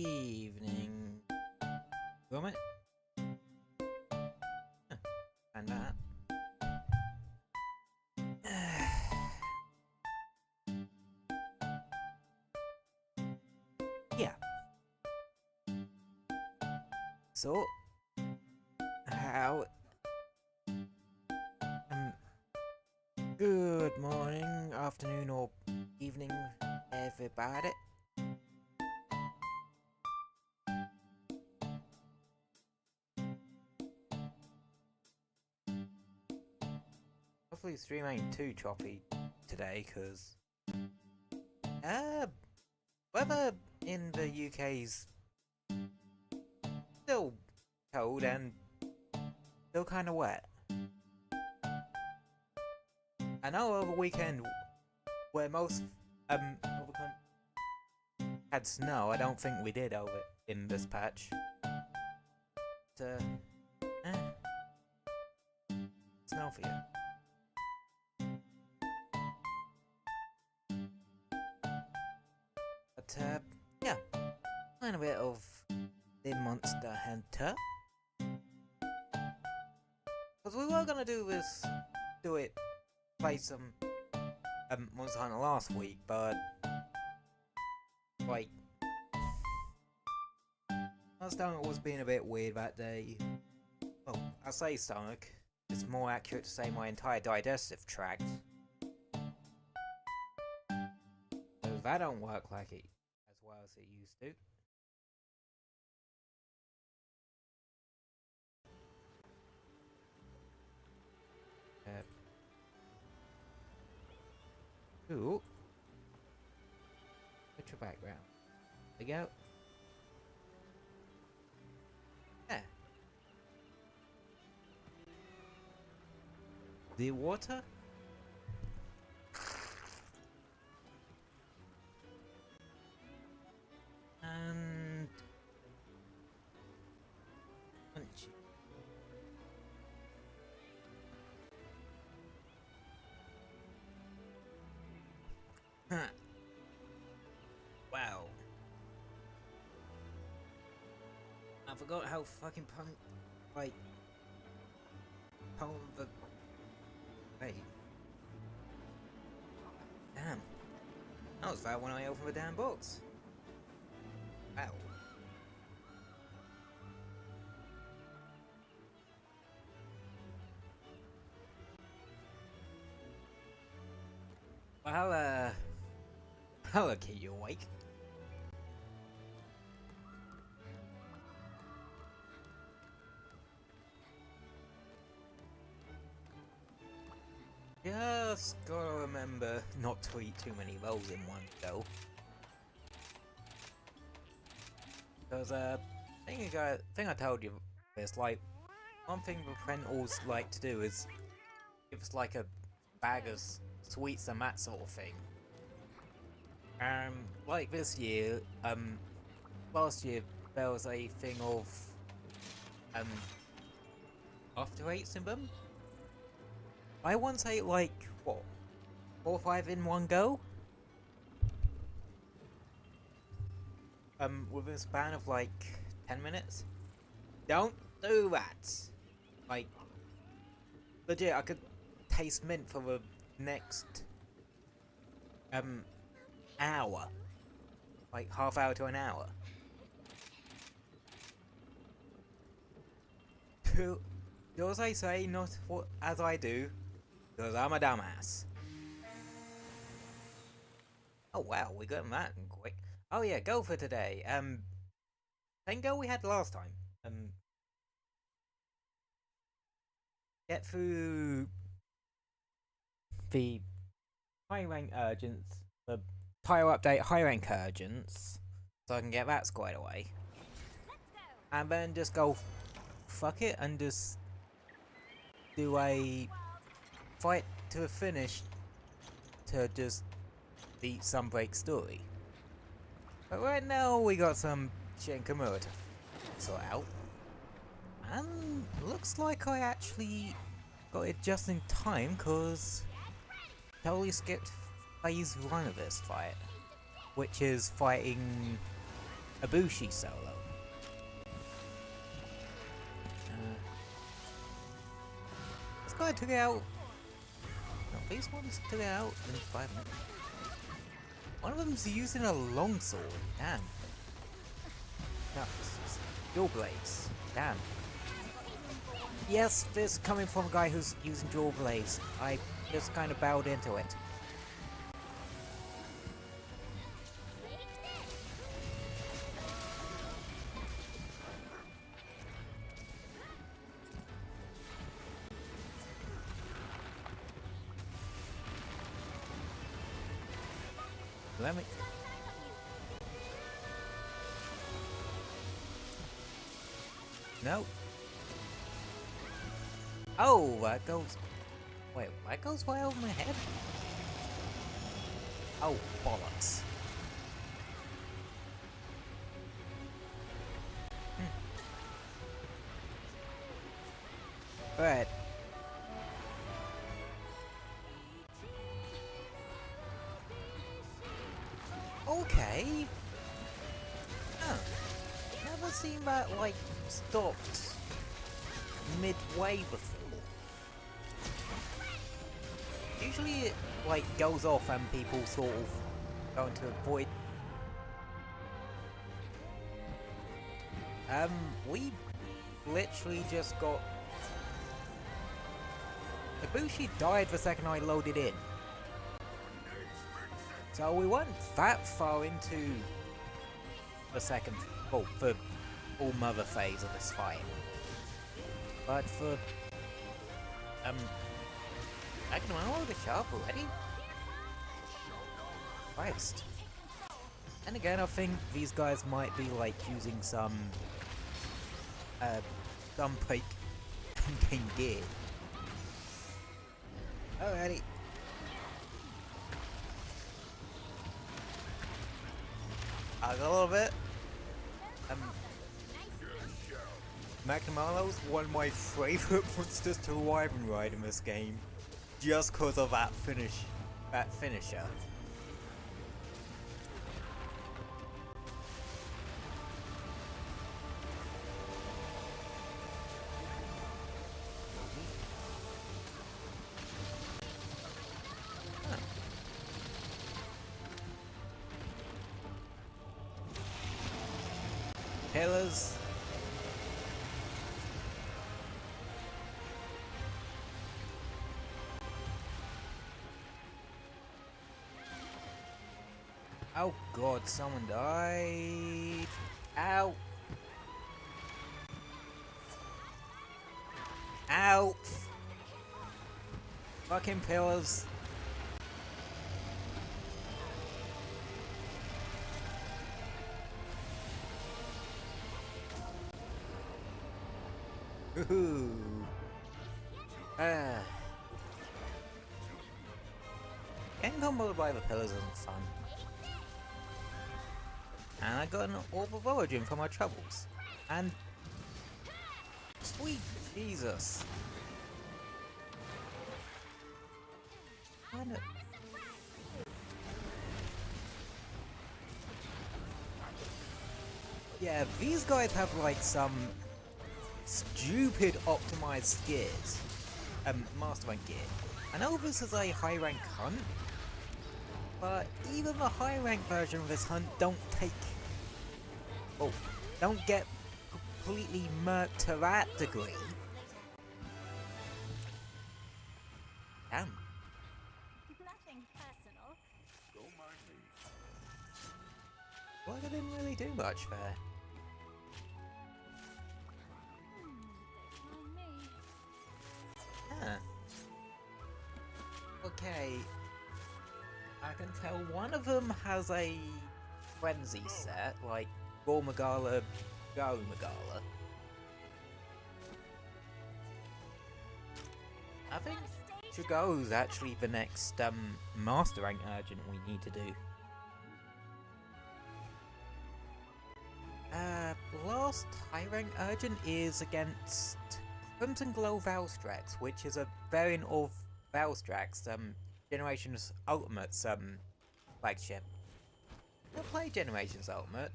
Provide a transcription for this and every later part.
evening. Moment. And that. Yeah. So, how? Good morning, afternoon, or evening, everybody. Hopefully, the stream ain't too choppy today, cause weather in the UK's still cold and still kind of wet. I know over the weekend where most had snow. I don't think we did over in this patch. But, snow for you. But yeah, kind of a bit of the Monster Hunter. Because we were gonna play some Monster Hunter last week, but like my stomach was being a bit weird that day. Well, I say stomach. It's more accurate to say my entire digestive tract. Because that don't work like it as well as it used to. Ooh. Picture background. There we go. Yeah. The water? And punchy. Huh. Wow. I forgot how fucking wait. Damn. That was that when I opened the damn box. Wow. Well, I'll keep you awake. Just gotta remember not to eat too many rolls in one go. Because, thing I told you is, like, one thing the parentals like to do is give us, like, a bag of sweets and that sort of thing. Like this year, last year there was a thing of, after 8 symbol. I once ate like, what, 4 or 5 in one go? Within a span of like 10 minutes? Don't do that! Like, legit, I could taste mint for the next, hour. Like, half hour to an hour. Do as I say, not what as I do. Because I'm a dumbass. Oh wow, we got that quick. Oh yeah, go for today. Same goal we had last time. Get through the high rank urgents, the tire update high rank urgents, so I can get that squared away. And then just go fuck it and just do a fight to a finish to just beat Sunbreak story. But right now we got some shit in Kimura to sort out. And looks like I actually got it just in time, cause totally skipped phase 1 of this fight, which is fighting Ibushi solo. This guy took it out. No, these ones took it out in 5 minutes. One of them's using a longsword. Damn. No, dual blades. Damn. Yes, this is coming from a guy who's using dual blades. I just kind of bowed into it. Let me... No. Oh, that goes... Wait, that goes way over my head? Oh, bollocks. Right. Okay. Huh. Never seen that, like, stopped midway before. Usually it, like, goes off and people sort of go into a void. We literally just got... Ibushi died the second I loaded in. So we weren't that far into the second, well, the all-mother phase of this fight. But for, I can roll the sharp already? Christ. And again, I think these guys might be, like, using some peak ending gear. Alrighty. I got a little bit. Magnamarlo's one of my favourite monsters to ride and ride in this game, just cause of that finisher. Pillars. Oh god, someone died. Ow. Ow. Fucking pillars. Woohoo! Getting comboed by the pillars isn't fun. And I got an orb of origin for my troubles. And... sweet Jesus! Kinda... Yeah, these guys have like some... stupid optimized gears. Master rank gear. I know this is a high rank hunt, but even the high rank version of this hunt don't get completely murked to that degree. Damn. Nothing personal. Don't mind me. Well, I didn't really do much there. Huh. Okay. I can tell one of them has a frenzy set, like Go Magala, Go Magala. I think to go is actually the next master rank urgent we need to do. Last high rank urgent is against Crimson Glow Valstrax, which is a variant of Valstrax, Generations Ultimate's flagship. I played Generations Ultimate.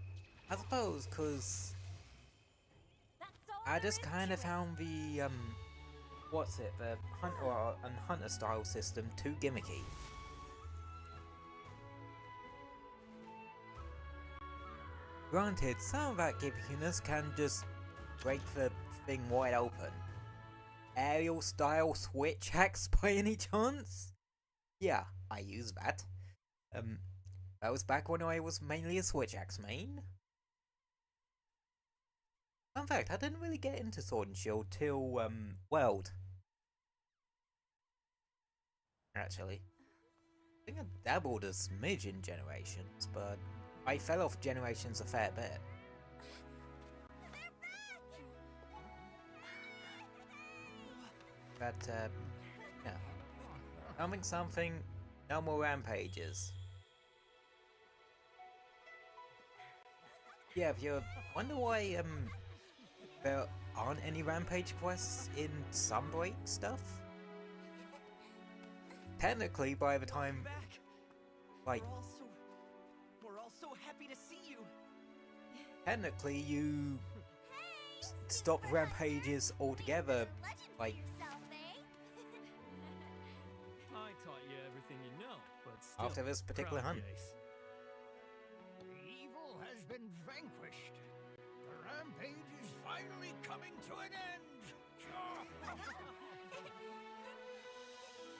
I suppose because That's all I just there is kind to of it. found the what's it, the hunter style system too gimmicky. Granted, some of that gimmickiness can just break the thing wide open. Aerial style switch hacks by any chance? Yeah, I use that. That was back when I was mainly a switch axe main. In fact, I didn't really get into Sword and Shield till World. Actually, I think I dabbled a smidge in Generations, but I fell off Generations a fair bit. But yeah, something, no more rampages. Yeah, if you wonder why there aren't any rampage quests in Sunbreak stuff, technically by the time like we're all so happy to see you. technically you stop rampages altogether, like I taught you everything you know, but still, after this particular hunt. Evil has been vanquished. The rampage is finally coming to an end.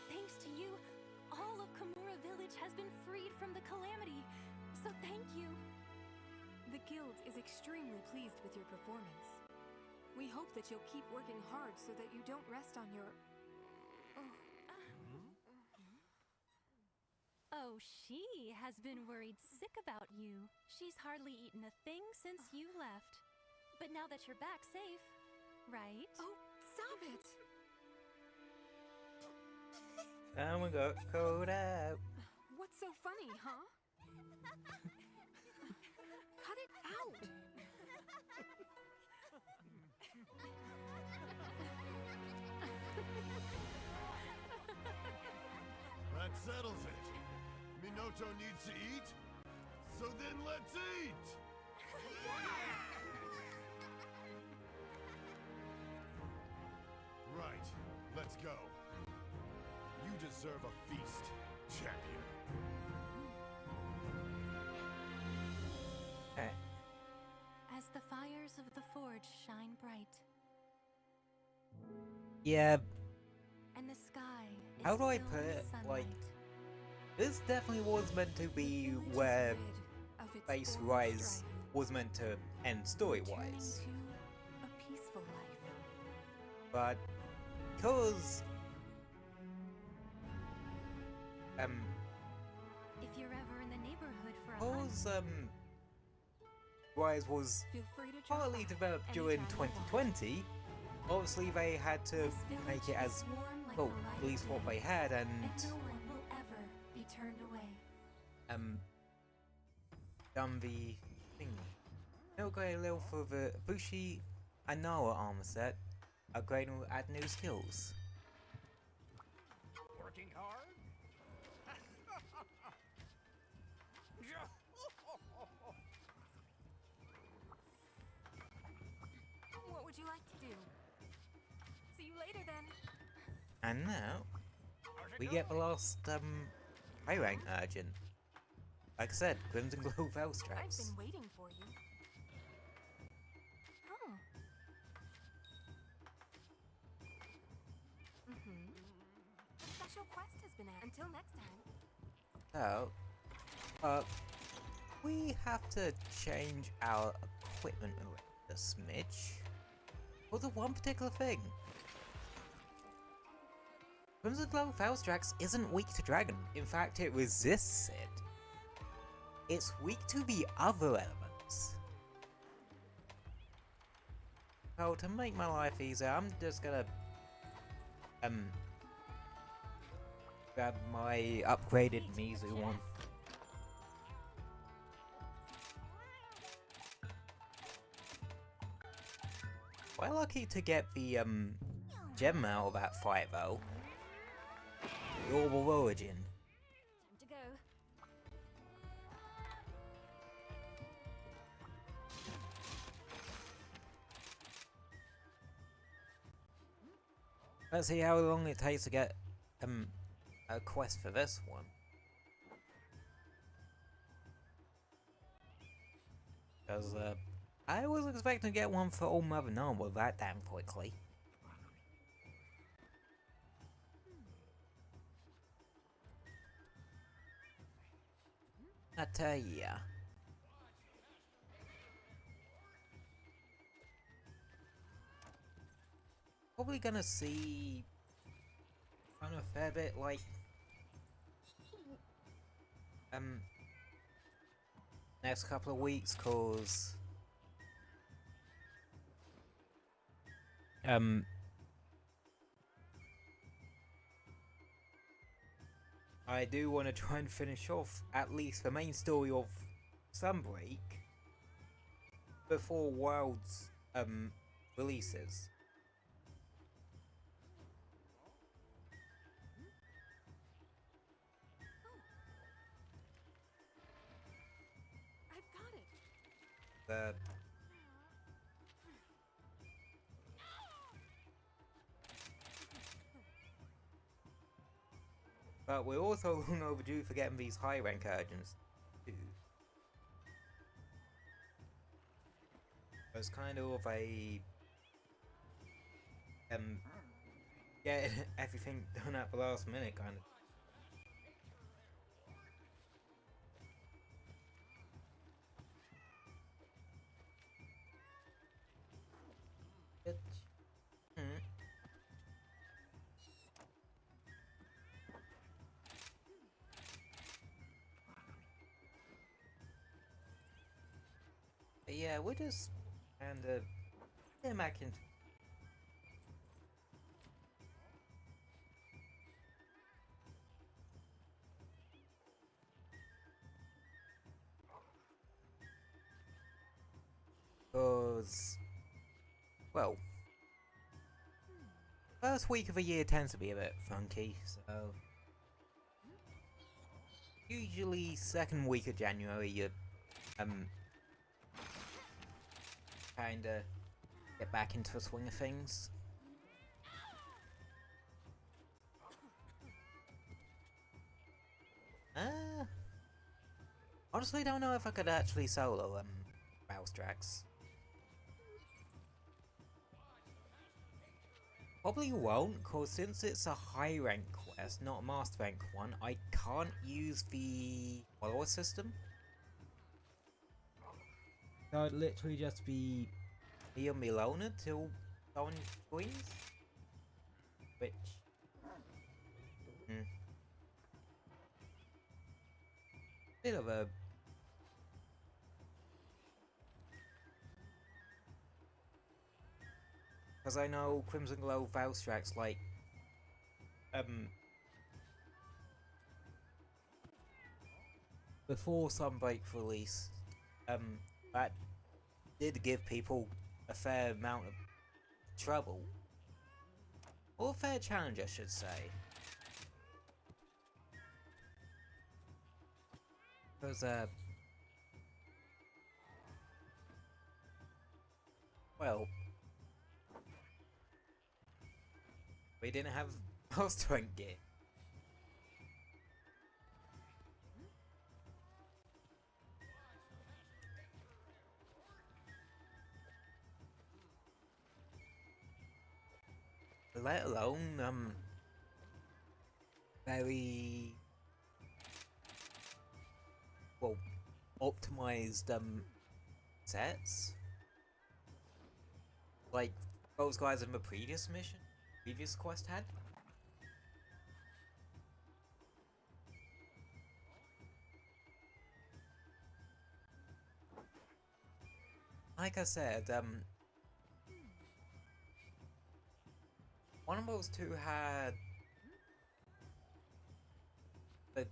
Thanks to you, all of Kamura Village has been freed from the calamity. So thank you. The guild is extremely pleased with your performance. We hope that you'll keep working hard so that you don't rest on your... Oh, she has been worried sick about you. She's hardly eaten a thing since you left. But now that you're back safe, right? Oh, stop it! And we got code out. What's so funny, huh? Cut it out! That settles it. Minoto needs to eat, so then let's eat! Right, let's go. You deserve a feast, champion. Okay. As the fires of the forge shine bright, Yeah, and the sky is how do I filled put with it? sunlight. Like, this definitely was meant to The be village is where rid of its Base former Rise strife, was meant to end story-wise. returning to a peaceful life. But because If you're ever in the neighborhood for a because hunt, Rise was Feel free to drop partly by developed during anytime you want. 2020, obviously they had to this village make it is as warm like well, the light at least of what day, they had, and no one will ever be turned away. done the thing. Now go a little for the Bushi and Nawa armor set. Upgrade will add new skills. Working hard? What would you like to do? See you later then. And now we get the last high rank urgent. Like I said, Crimson Glow Veil I've Straps. been waiting for you. Oh, A special quest has been added. Until next time. So, we have to change our equipment a smidge for the one particular thing. Crimson Glow Failstrax isn't weak to Dragon. In fact, it resists it. It's weak to the other elements. So to make my life easier, I'm just gonna grab my upgraded Mizu one. Quite lucky to get the gem out of that fight though. The Orb of Origin. time to go. Let's see how long it takes to get a quest for this one. Because I was expecting to get one for Old Mother Normal that damn quickly. I tell ya. Probably gonna see kind of a fair bit like next couple of weeks, cause I do want to try and finish off at least the main story of Sunbreak before Worlds releases. I've got it. The But we're also long overdue for getting these high rank urgents too. It's kind of a get everything done at the last minute kind of. Yeah, we're just and get back into. Because, well, first week of the year tends to be a bit funky, so usually second week of January you kinda get back into the swing of things. Honestly don't know if I could actually solo Valstrax. Probably won't, cause since it's a high rank quest, not a master rank one, I can't use the follower system. So it'd literally just be me and Milona till someone joins. Which... bit of a... Because I know Crimson Glow Valstrax, like... before Sunbreak release, that did give people a fair amount of trouble. Or a fair challenge, I should say. Because, well, we didn't have master rank gear. Let alone, very, well, optimized, sets. Like those guys in the previous quest had. Like I said, one of those two had the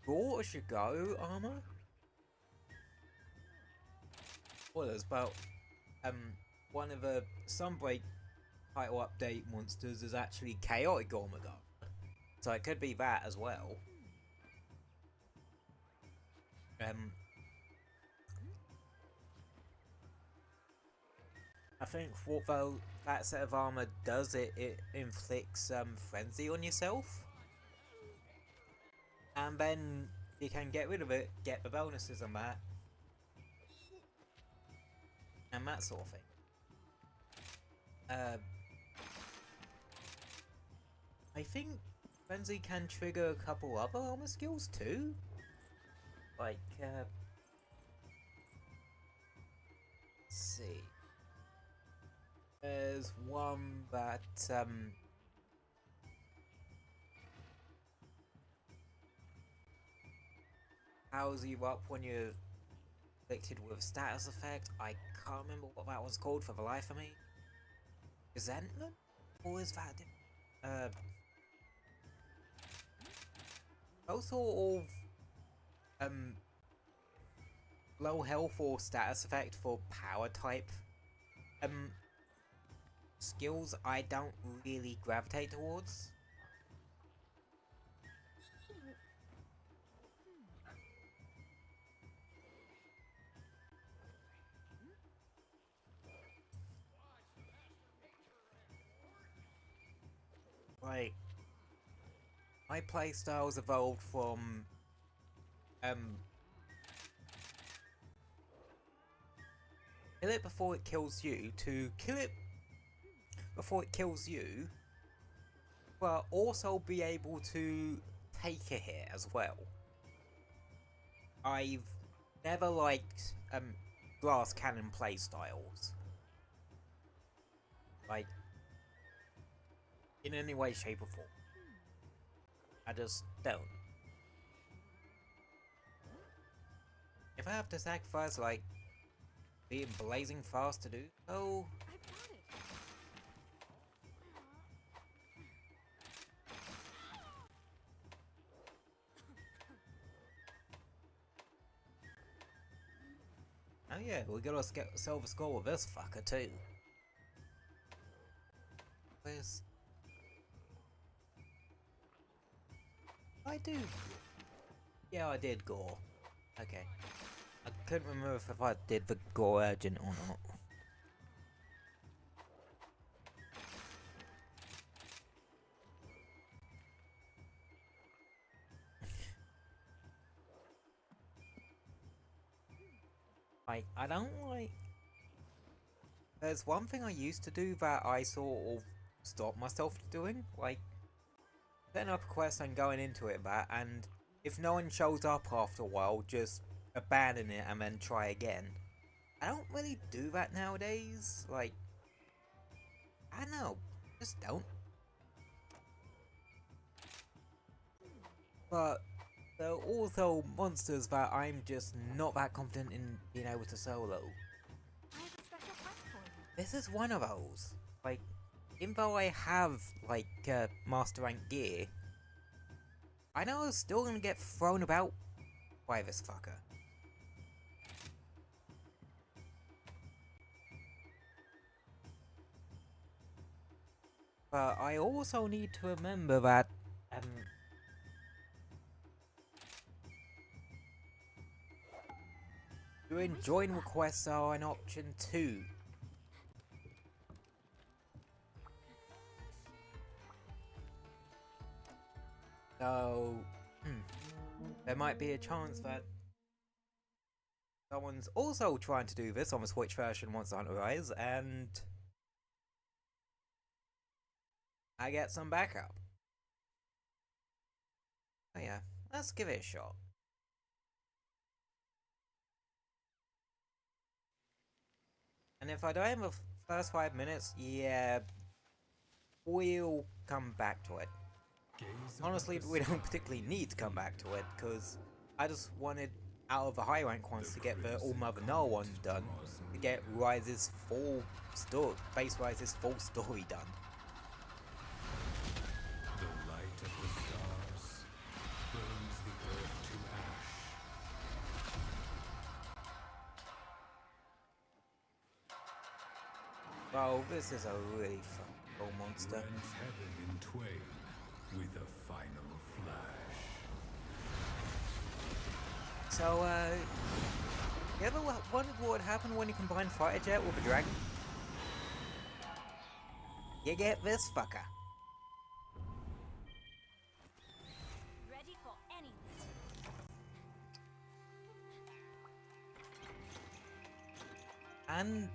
Gore should go armor. Spoilers, but one of the Sunbreak title update monsters is actually chaotic Gormagar, so it could be that as well. I think what though that set of armor does, it inflicts frenzy on yourself, and then you can get rid of it, get the bonuses on that, and that sort of thing. I think frenzy can trigger a couple other armor skills too, like let's see. There's one that powers you up when you're afflicted with a status effect. I can't remember what that one's called for the life of me. Resentment? Or is that those sort of low health or status effect for power type skills I don't really gravitate towards. Like, my playstyles evolved from kill it before it kills you to kill it before it kills you, but also be able to take a hit as well. I've never liked glass cannon playstyles, like in any way, shape or form. I just don't. If I have to sacrifice like being blazing fast to do so, oh yeah, we got a silver score with this fucker too. Where's... I do. Yeah, I did gore. Okay. I couldn't remember if I did the gore urgent or not. I don't like... There's one thing I used to do that I sort of stopped myself doing, like setting up a quest and going into it that, and if no one shows up after a while, just abandon it and then try again. I don't really do that nowadays, like, I don't know, just don't. But there are also monsters that I'm just not that confident in being able to solo. I have a special quest for you. This is one of those. Like, even though I have, like, master rank gear, I know I'm still gonna get thrown about by this fucker. But I also need to remember that, doing join requests are an option too. So, there might be a chance that someone's also trying to do this on the Switch version once Hunter Rise, and I get some backup. Oh yeah, let's give it a shot. And if I die in the first 5 minutes, yeah, we'll come back to it. Honestly, we don't particularly need to come back to it, because I just wanted, out of the high rank ones, to get the All Mother Null one done, to get Rise's full story, base Rise's full story done. The light of the stars burns the earth to ash. Well, this is a really fun little monster. Rends heaven in twain with a final flash. So, you ever wondered what would happen when you combine Fighter Jet with a dragon? You get this fucker. Ready for anything. And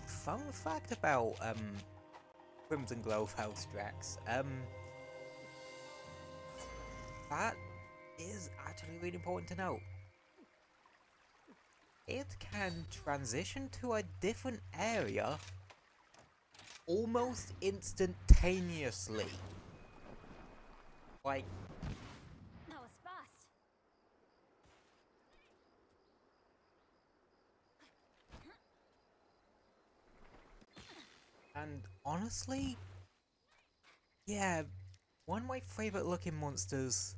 fun fact about Crimson Glowfell Strax, that is actually really important to note. It can transition to a different area almost instantaneously. Like, That was fast. and honestly, yeah, one of my favorite looking monsters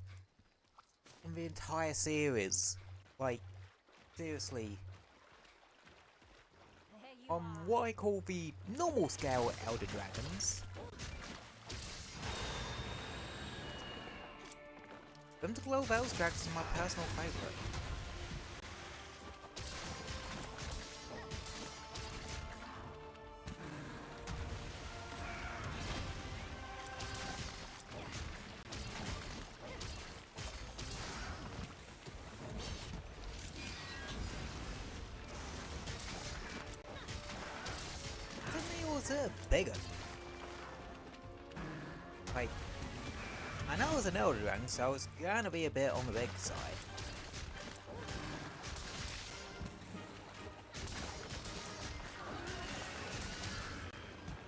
in the entire series. Like, seriously. There you are. What I call the normal scale Elder Dragons. Them to Glow Veils Dragons are my personal favourite. They also bigger. Like, I know it's an Elder Dragon, so it's gonna be a bit on the big side.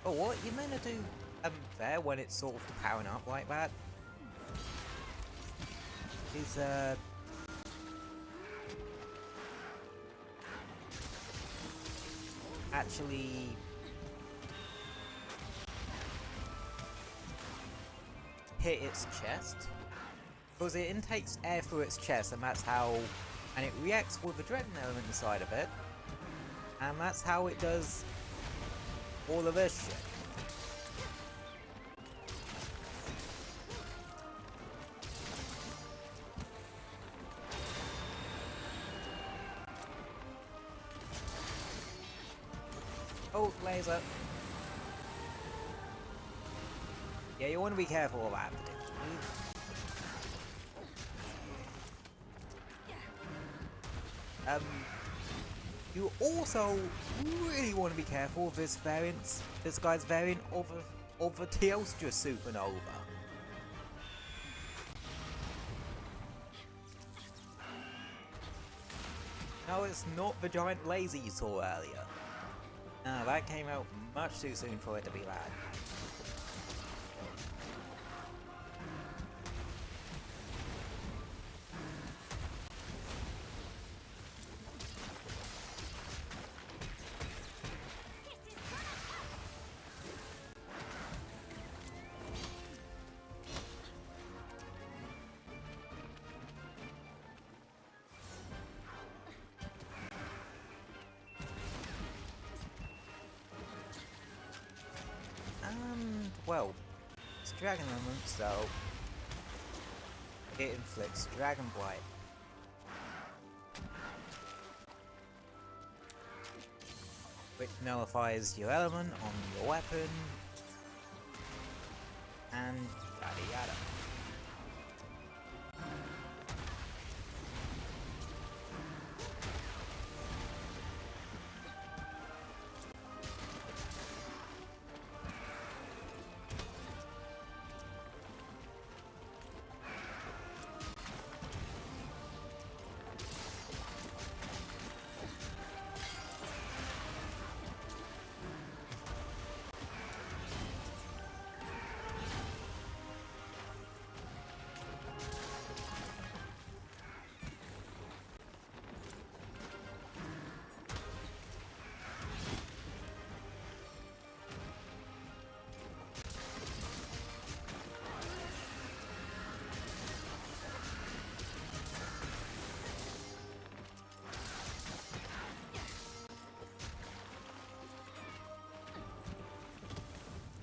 But what you meant to do there when it's sort of powering up like that is actually hit its chest, because it intakes air through its chest, and that's how, and it reacts with the dragon element inside of it, and that's how it does all of this shit. Oh, laser. Yeah, you want to be careful of that particularly. You also really want to be careful of this guy's variant of a Teostra Supernova. No, it's not the giant laser you saw earlier. No, that came out much too soon for it to be that. Well, it's Dragon Element, so it inflicts Dragon Blight. Which nullifies your element on your weapon, and yada yada.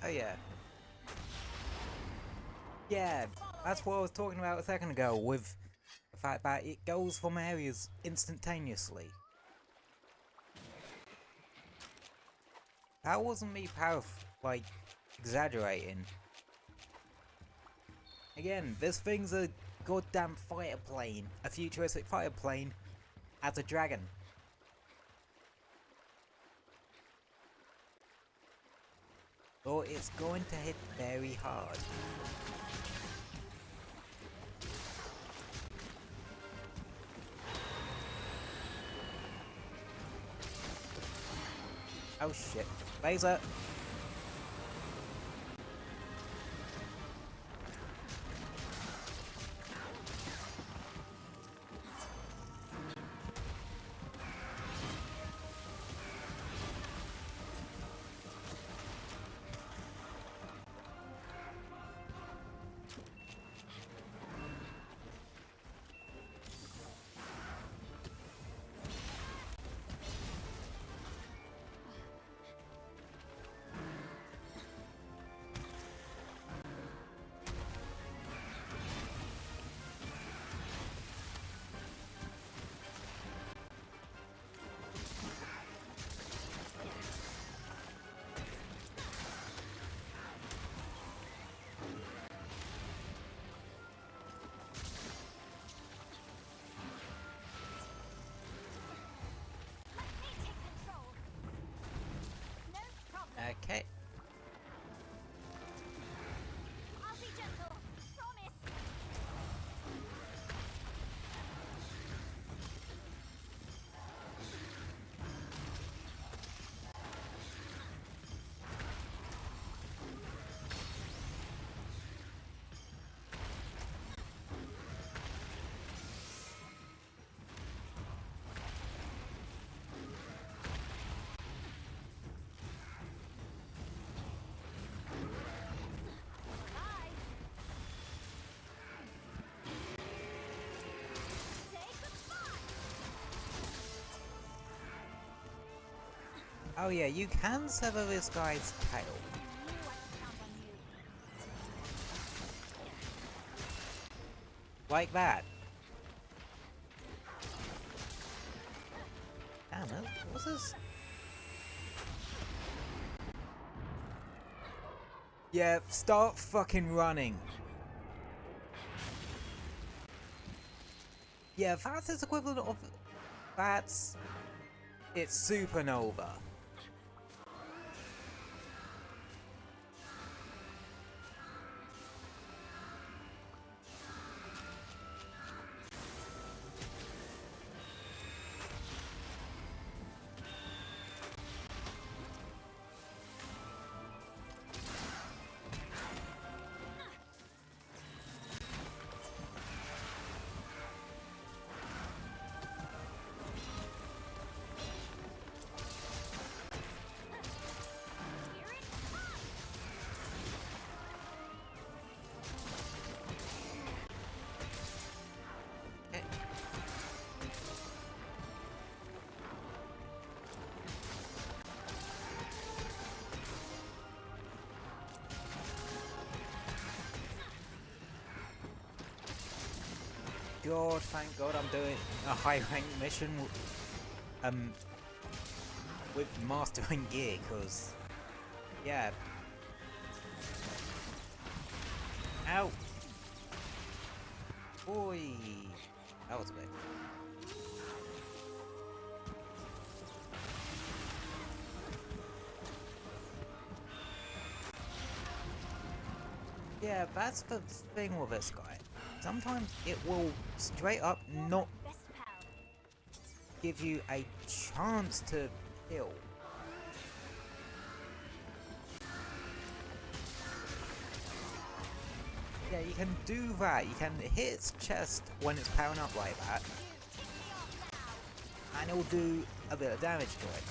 Oh yeah. Yeah, that's what I was talking about a second ago, with the fact that it goes from areas instantaneously. That wasn't me exaggerating. Again, this thing's a goddamn fighter plane. A futuristic fighter plane as a dragon. So it's going to hit very hard. Oh shit. Laser! Okay. I'll be gentle. Promise. Bye. Say goodbye. Oh yeah, you can sever this guy's tail. Knew I could count on you. Like that. Damn it, what's this? Yeah, start fucking running. Yeah, that's its equivalent of... That's... It's supernova. Here it comes. Okay. God, thank God I'm doing a high rank mission with mastering gear, cause yeah. Ow! Boy! That was a bit. Yeah, that's the thing with this guy. Sometimes it will straight up not Best pal. give you a chance to kill. Yeah, you can do that. You can hit its chest when it's powering up like that, You tick me off now. and it'll do a bit of damage to it.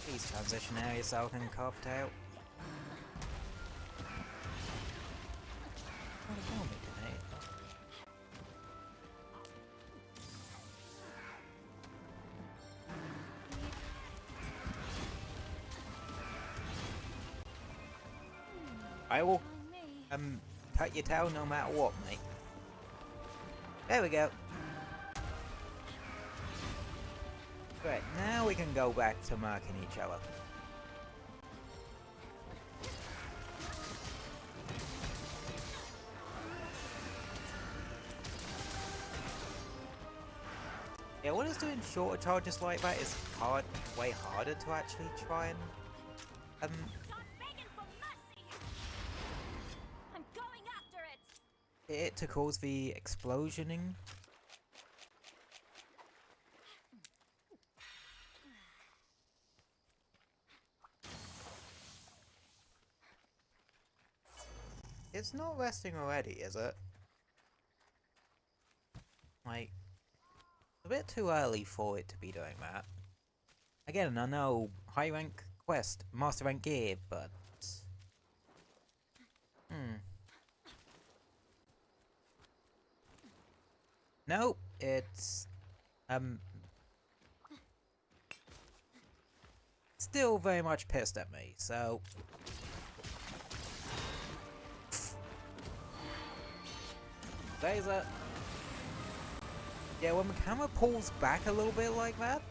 Please transition area so I can carve it out. What a bomb it grenade. I will On me. cut your tail no matter what, mate. There we go. Right, now we can go back to marking each other. Yeah, what is doing shorter charges like that is way harder to actually try and Stop begging for mercy! I'm going after it! it to cause the explosioning. It's not resting already, is it? Like, a bit too early for it to be doing that. Again, I know high rank quest, master rank gear, but nope, it's still very much pissed at me, so laser. Yeah, when the camera pulls back a little bit like that,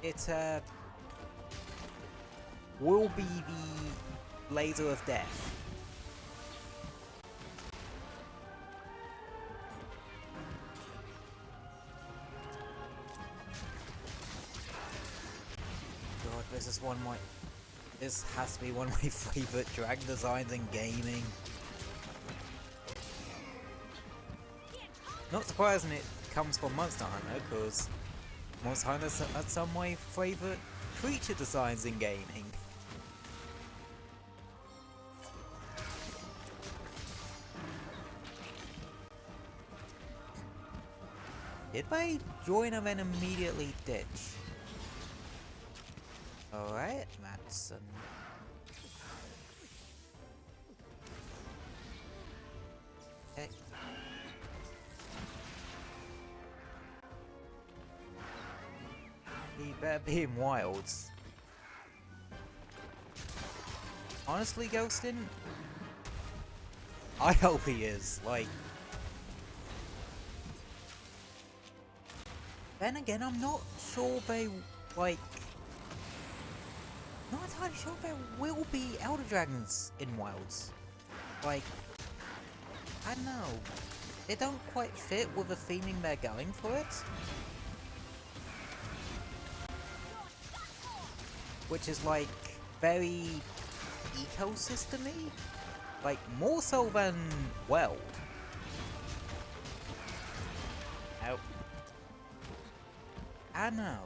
it will be the laser of death. God, this has to be one of my favorite dragon designs in gaming. Not surprising it comes from Monster Hunter, because Monster Hunter are some of my favorite creature designs in gaming. Did they join and then immediately ditch? Alright, that's okay. He better be in wilds. Honestly, Ghostin? I hope he is, like... Then again, I'm not sure they, like... Not entirely sure there will be Elder Dragons in Wilds. Like... I don't know. They don't quite fit with the theming they're going for it. Which is like very ecosystem-y, like more so than Weld. Nope. I know.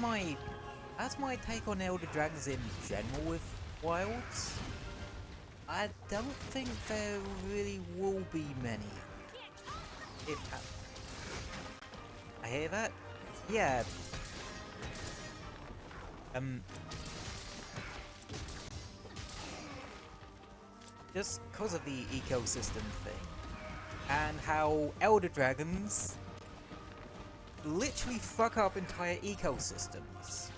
Like, that's my take on Elder Dragons in general with Wilds. I don't think there really will be many. If I hear that? Yeah. Just because of the ecosystem thing. And how Elder Dragons literally fuck up entire ecosystems.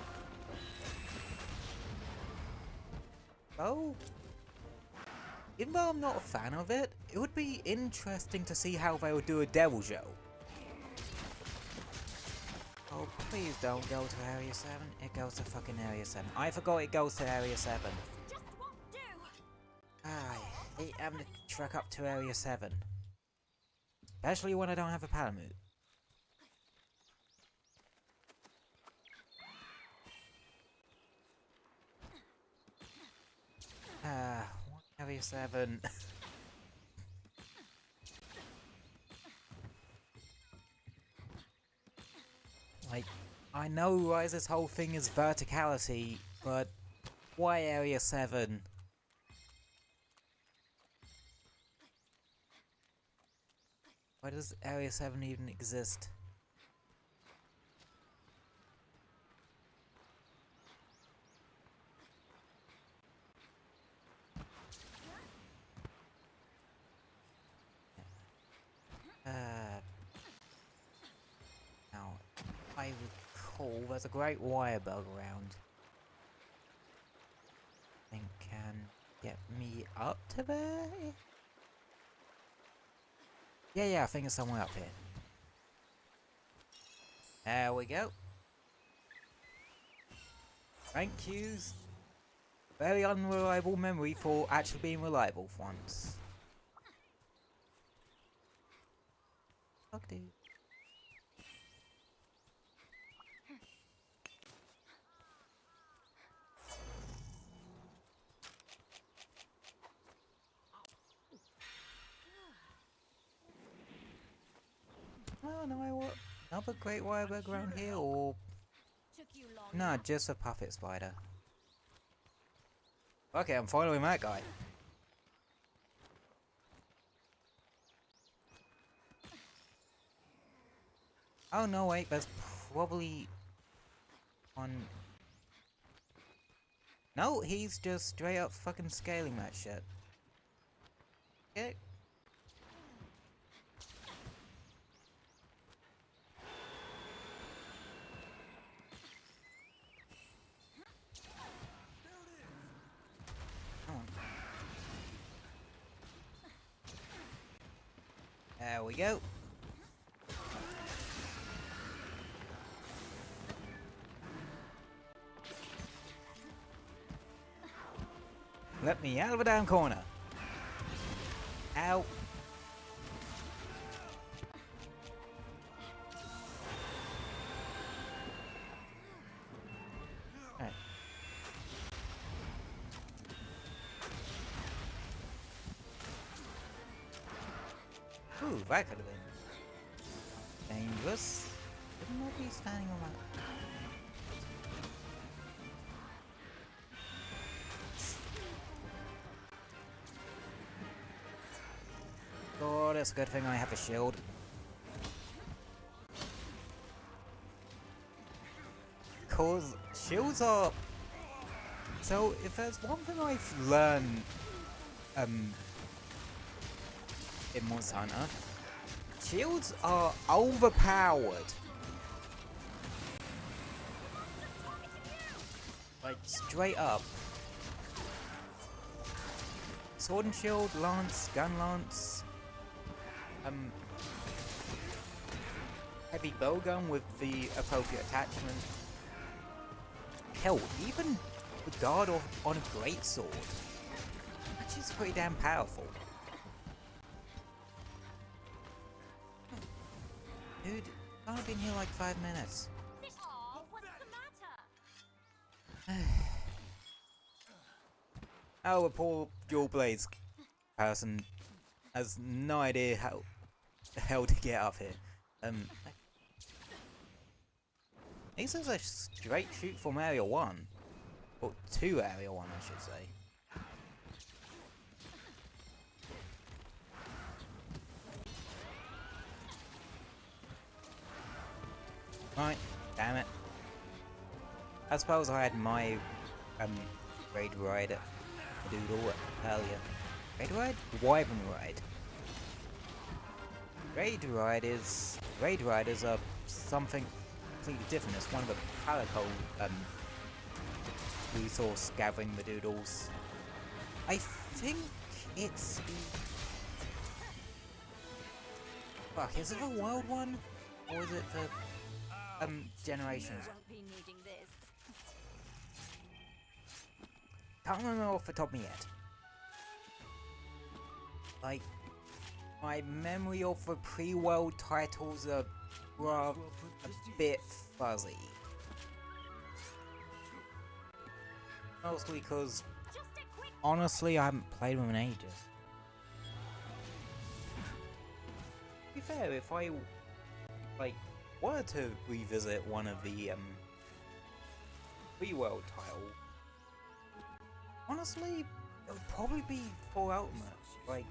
Oh, even though I'm not a fan of it, it would be interesting to see how they would do a Devil Show. Oh, please don't go to Area 7. It goes to fucking Area 7. I forgot it goes to Area 7. Just won't do. I hate having to trek up to Area 7. Especially when I don't have a Palamute. Area 7. Like, I know Rise's whole thing is verticality, but why Area 7? Why does Area 7 even exist? Now, I recall there's a great wire bug around. I think can get me up to there? Yeah, I think it's somewhere up here. There we go. Thank yous. Very unreliable memory for actually being reliable for once. Fuck, dude. Oh no, what? Another great wirebug around here, or nah, just a puppet spider. Okay, I'm following that guy. Oh no, wait, there's probably one. No, he's just straight up fucking scaling that shit. Okay. There we go. Let me out of a damn corner. Ow. Right. Ooh, that could have been dangerous. Didn't know be standing on that. God, it's a good thing I have a shield. Cause shields are... So, if there's one thing I've learned, in Monster Hunter, shields are overpowered. Like, straight up. Sword and shield, lance, gun lance, heavy bowgun with the appropriate attachment. Hell, even the guard on a greatsword, which is pretty damn powerful. Dude, I've only been here like 5 minutes. Aw, what's the matter? Oh, a poor dual blades person has no idea how the hell to get up here. This is a straight shoot from Area 1. Or to Area 1, I should say. Right, damn it. I suppose I had my raid ride doodle earlier. Raid ride? Wyvern ride. Raid riders are something completely different. It's one of the Palico resource gathering the doodles. I think it's the... Fuck, is it the wild one? Or is it the generations? Won't be needing this. Can't remember off the top of my head. Like, my memory of the pre-world titles are rather a bit fuzzy. Mostly because, honestly, I haven't played them in ages. To be fair, if I, like, wanted to revisit one of the, pre-world titles, honestly, it would probably be for Ultimate. Like,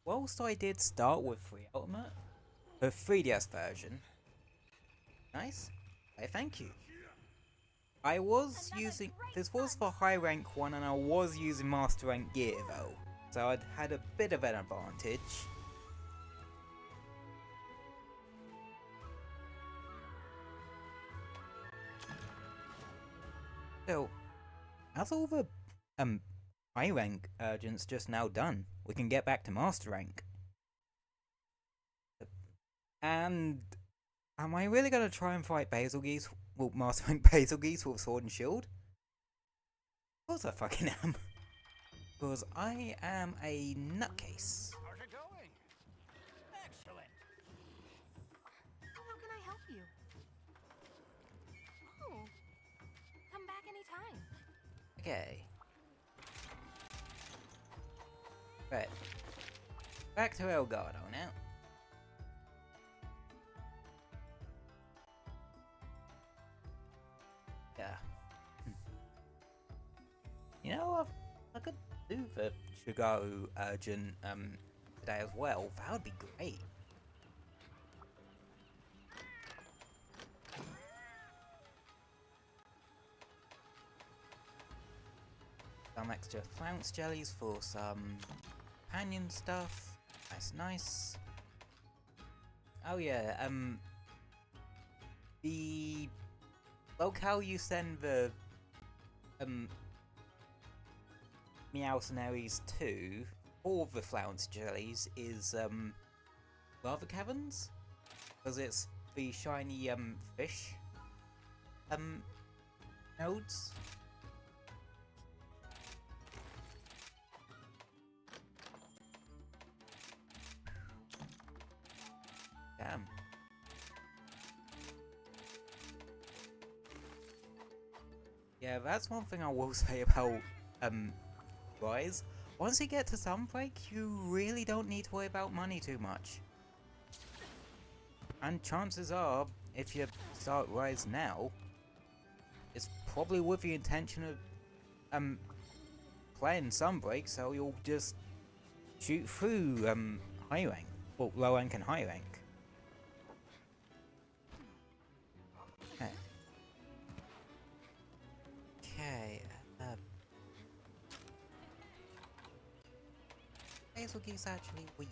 whilst I did start with 3 Ultimate, the 3DS version, nice, I thank you. I was using, this was for high rank one and I was using master rank gear though, so I'd had a bit of an advantage. So, that's all the high rank urgents just now done. We can get back to master rank. And am I really gonna try and fight Basil Geese? Well, master rank Basil Geese with sword and shield? Of course I fucking am. Because I am a nutcase. How's it going? Excellent. How can I help you? Oh, come back anytime. Okay. Right. Back to Elgato now. Yeah. You know, I could do the Shigaru urgent today as well. That would be great. Some extra flounce jellies for some companion stuff. That's nice. Oh yeah, the locale you send the Meowcenaries to for the flounce jellies is Lava Caverns, because it's the shiny fish nodes. Damn. Yeah, that's one thing I will say about Rise. Once you get to Sunbreak, you really don't need to worry about money too much. And chances are, if you start Rise now, it's probably with the intention of playing Sunbreak, so you'll just shoot through high rank, well, low rank and high rank. Okay. Basil Geese actually weak.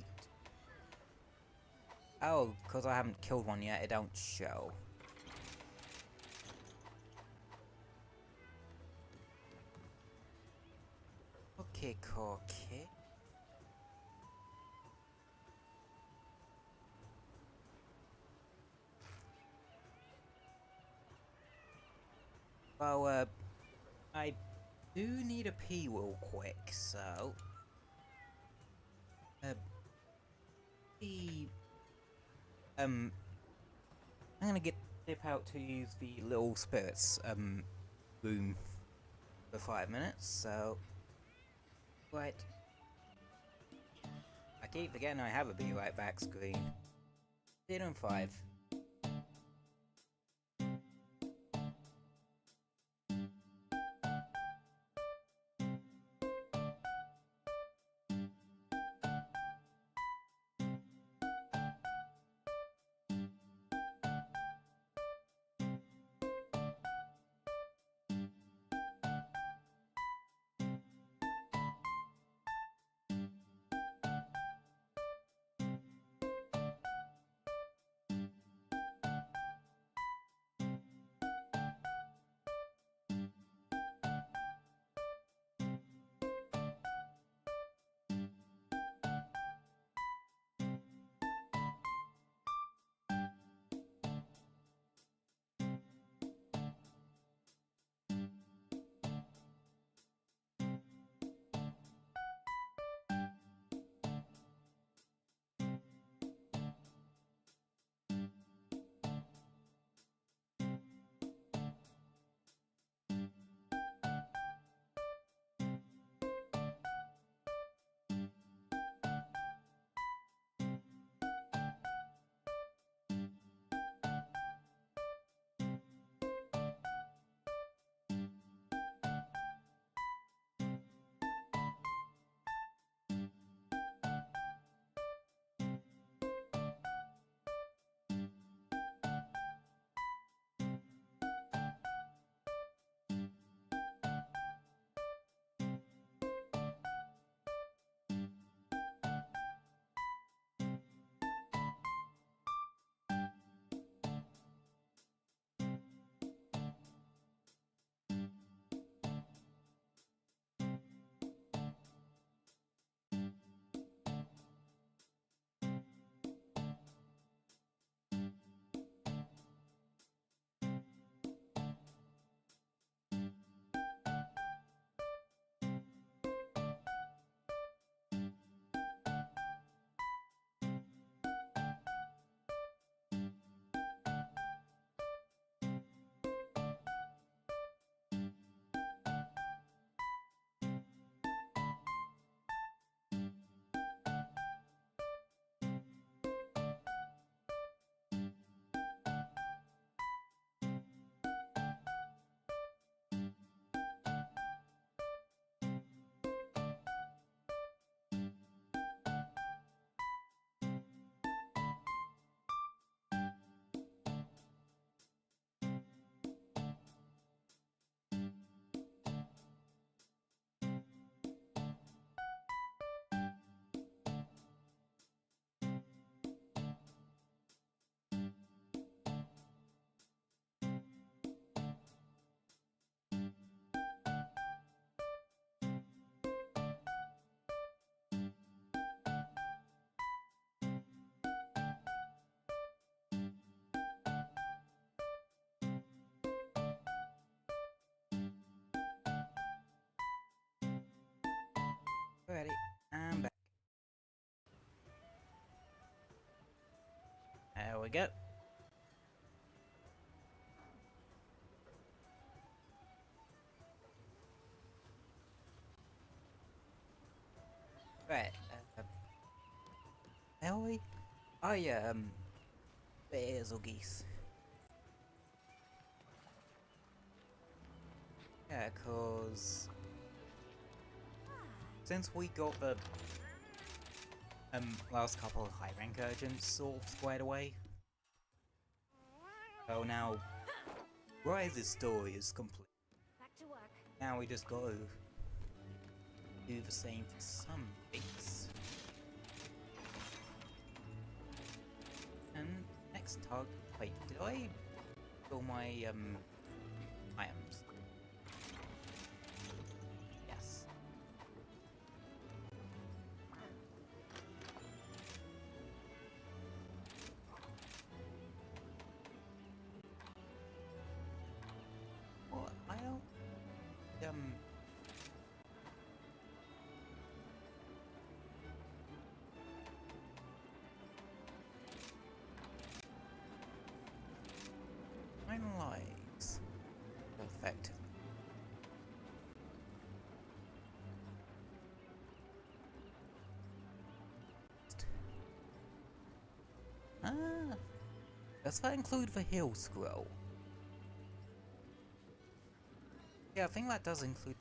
Oh, because I haven't killed one yet, it don't show. Okay, okay. Well, I do need a pee real quick, so... I'm gonna dip out to use the little spirits, room for 5 minutes, so... Right. I keep forgetting I have a be right back screen. See you in 5. ready, and back. There we go. Right, are we? Oh yeah, bears or geese. Yeah, cause since we got the last couple of high rank urgents sort of squared away, so now Rise's story is complete. Back to work. Now we just gotta do the same for some things. And next target. Wait, did I fill my items? Yes. Well, I don't mine lives effective. Ah, does that include the hill scroll? Yeah, I think that does include.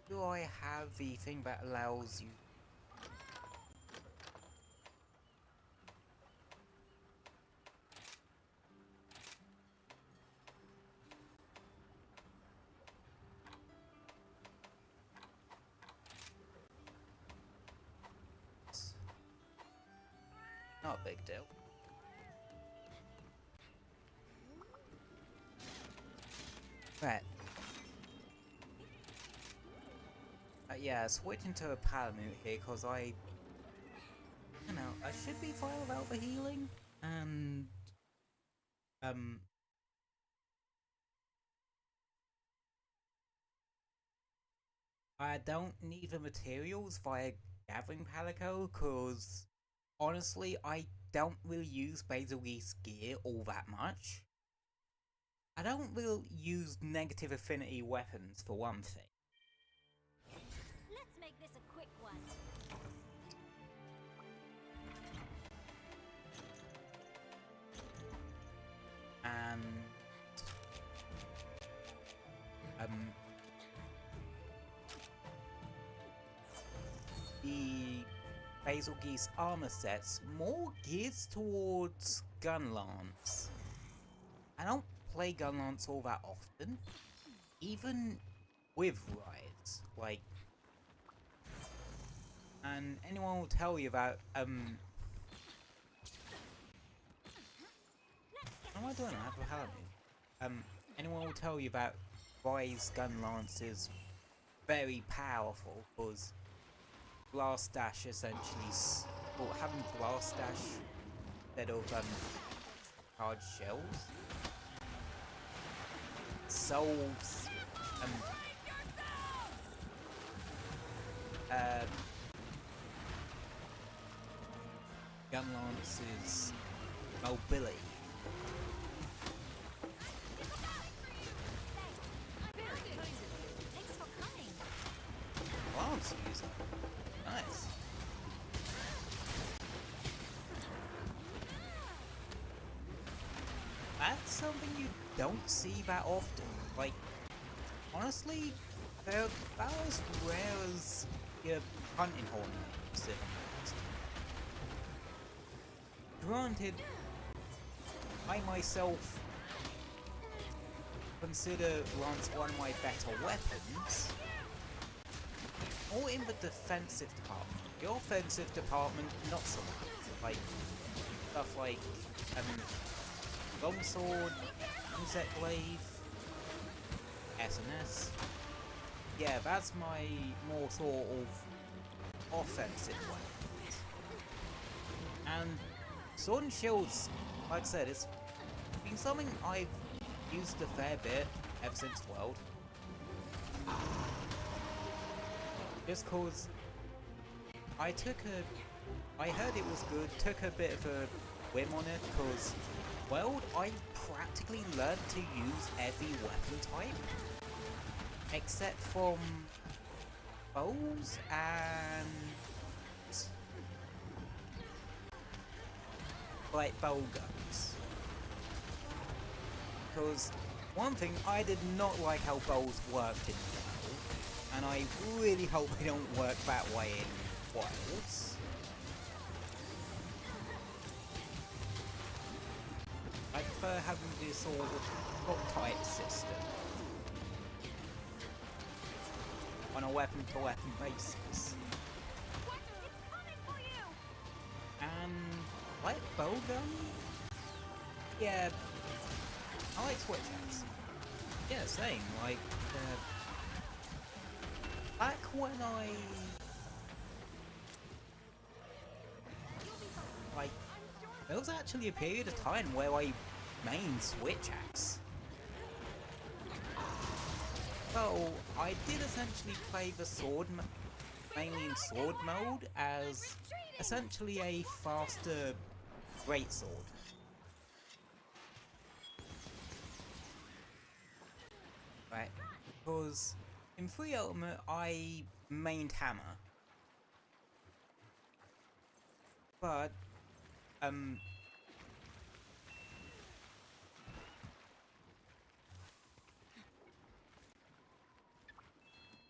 Do I have the thing that allows you? Not a big deal. Right. Yeah, switching to a palamute here because I should be fine without the healing, and I don't need the materials via gathering palico because honestly I don't really use Basil Geese gear all that much. I don't really use negative affinity weapons for one thing. Let's make this a quick one. And the Basil Geese armor sets more geared towards gun lance. I don't play gun lance all that often, even with rides. Like, and anyone will tell you about what am I doing? I have a paladin. Anyone will tell you about Rise gun lance is very powerful because blast dash essentially, or having blast dash instead of charged shells solves gun lance's mobility. Thanks for coming. Lance user. Nice. That's something you don't see that often. Like, honestly, they're about as rare as your hunting horn. Granted, I myself consider Lance one of my better weapons, or in the defensive department. The offensive department, not so much. Like, stuff like, longsword, insect glaive, SNS. Yeah, that's my more sort of offensive weapons. And Sword and Shields, like I said, it's been something I've used a fair bit ever since World. Just cause I heard it was good, took a bit of a whim on it, cause World I practically learned to use every weapon type. Except from bows and like bow guns. Because one thing, I did not like how bows worked in World, and I really hope they don't work that way in Wilds. I prefer having this sort of block-type system on a weapon-to-weapon basis. And like bowgun? Yeah, I like switch axe. Yeah, same. Like back when there was actually a period of time where I mained switch axe. So I did essentially play the sword, mainly in sword mode, as essentially a faster greatsword. Right, because in 3 Ultimate I mained hammer, but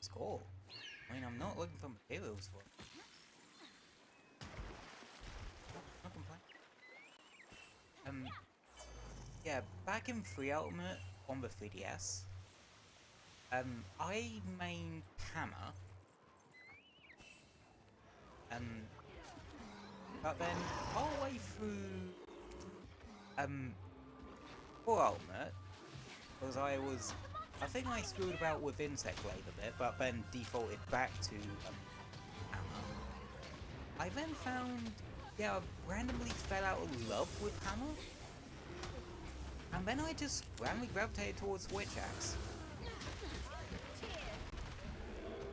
score. I mean, I'm not looking for materials for it. Not complain. Yeah, back in 3 Ultimate on the 3DS, I mained hammer, but then all the way through 4 Ultimate, because I think I screwed about with Insect Blade a bit, but then defaulted back to hammer. I then found, I randomly fell out of love with hammer, and then I just randomly gravitated towards switch axe.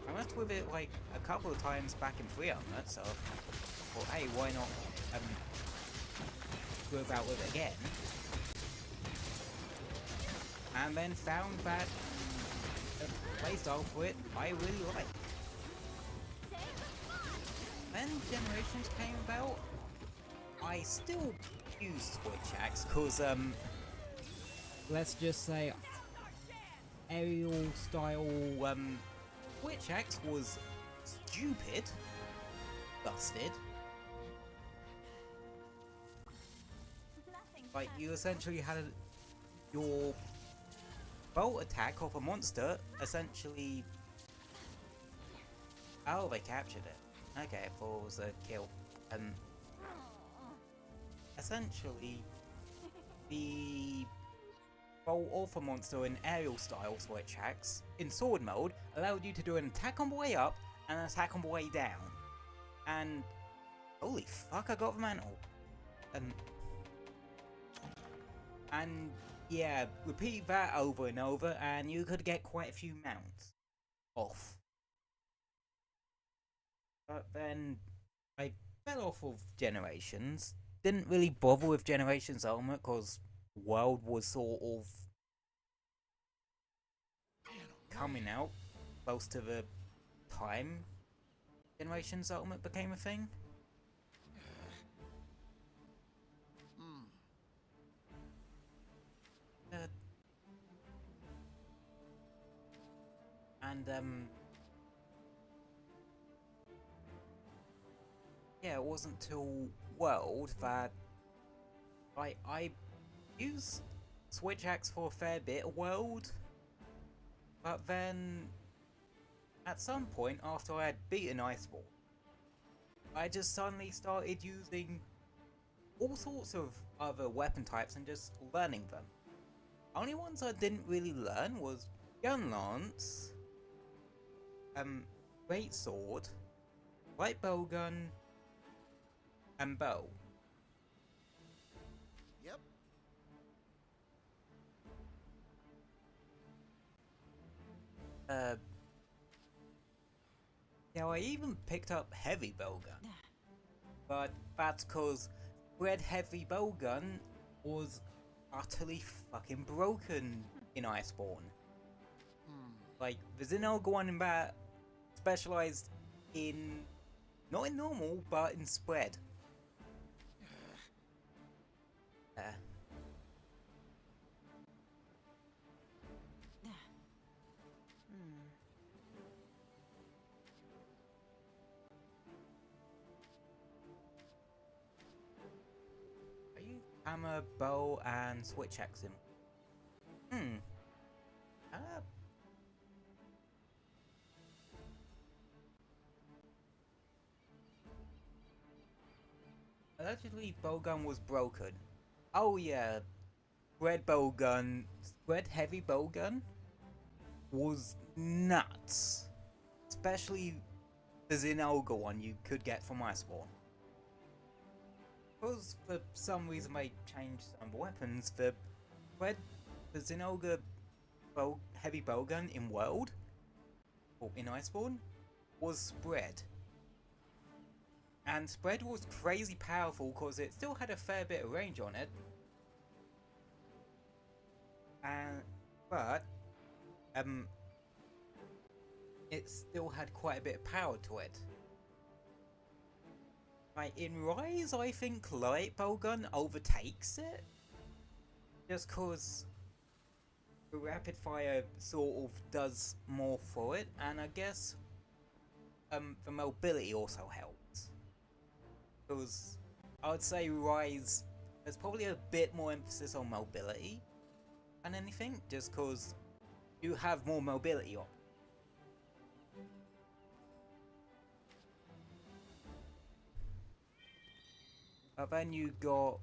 I messed with it like a couple of times back in 3 Ultimate, so I thought, hey, why not go about with it again? And then found that playstyle for it I really like. When Generations came about, I still used switch axe, cause let's just say aerial style switch axe was stupid, busted. Like, you essentially had your bolt attack off a monster, essentially. Oh, they captured it. Okay, I thought it was a kill. Essentially, the bolt off a monster in aerial style switch axe in sword mode allowed you to do an attack on the way up and an attack on the way down. And holy fuck, I got the mantle. And yeah, repeat that over and over and you could get quite a few mounts off. But then I fell off of Generations. Didn't really bother with Generations Ultimate because World was sort of coming out close to the time Generations Ultimate became a thing. And yeah, it wasn't till World that I used switch axe for a fair bit of World, but then at some point after I had beaten Iceball, I just suddenly started using all sorts of other weapon types and just learning them. Only ones I didn't really learn was Gun Lance, Great Sword, Light Bowgun, and Bow. Now I even picked up heavy bowgun, but that's cause Red Heavy Bowgun was utterly fucking broken in Iceborne. Like, the Zinogre one in that specialized in, not in normal, but in spread. Hammer, bow, and switch axe him. Allegedly, bowgun was broken. Oh yeah, Red Heavy Bowgun was nuts. Especially the Zinogre one you could get from Iceborne. Because for some reason they changed some weapons, the Zinogre Heavy Bowgun in World, or in Iceborne, was spread. And spread was crazy powerful because it still had a fair bit of range on it. But it still had quite a bit of power to it. Like in Rise, I think light bowgun overtakes it, just cause the rapid fire sort of does more for it, and I guess the mobility also helps. Because I would say Rise, there's probably a bit more emphasis on mobility than anything, just cause you have more mobility on. But then you got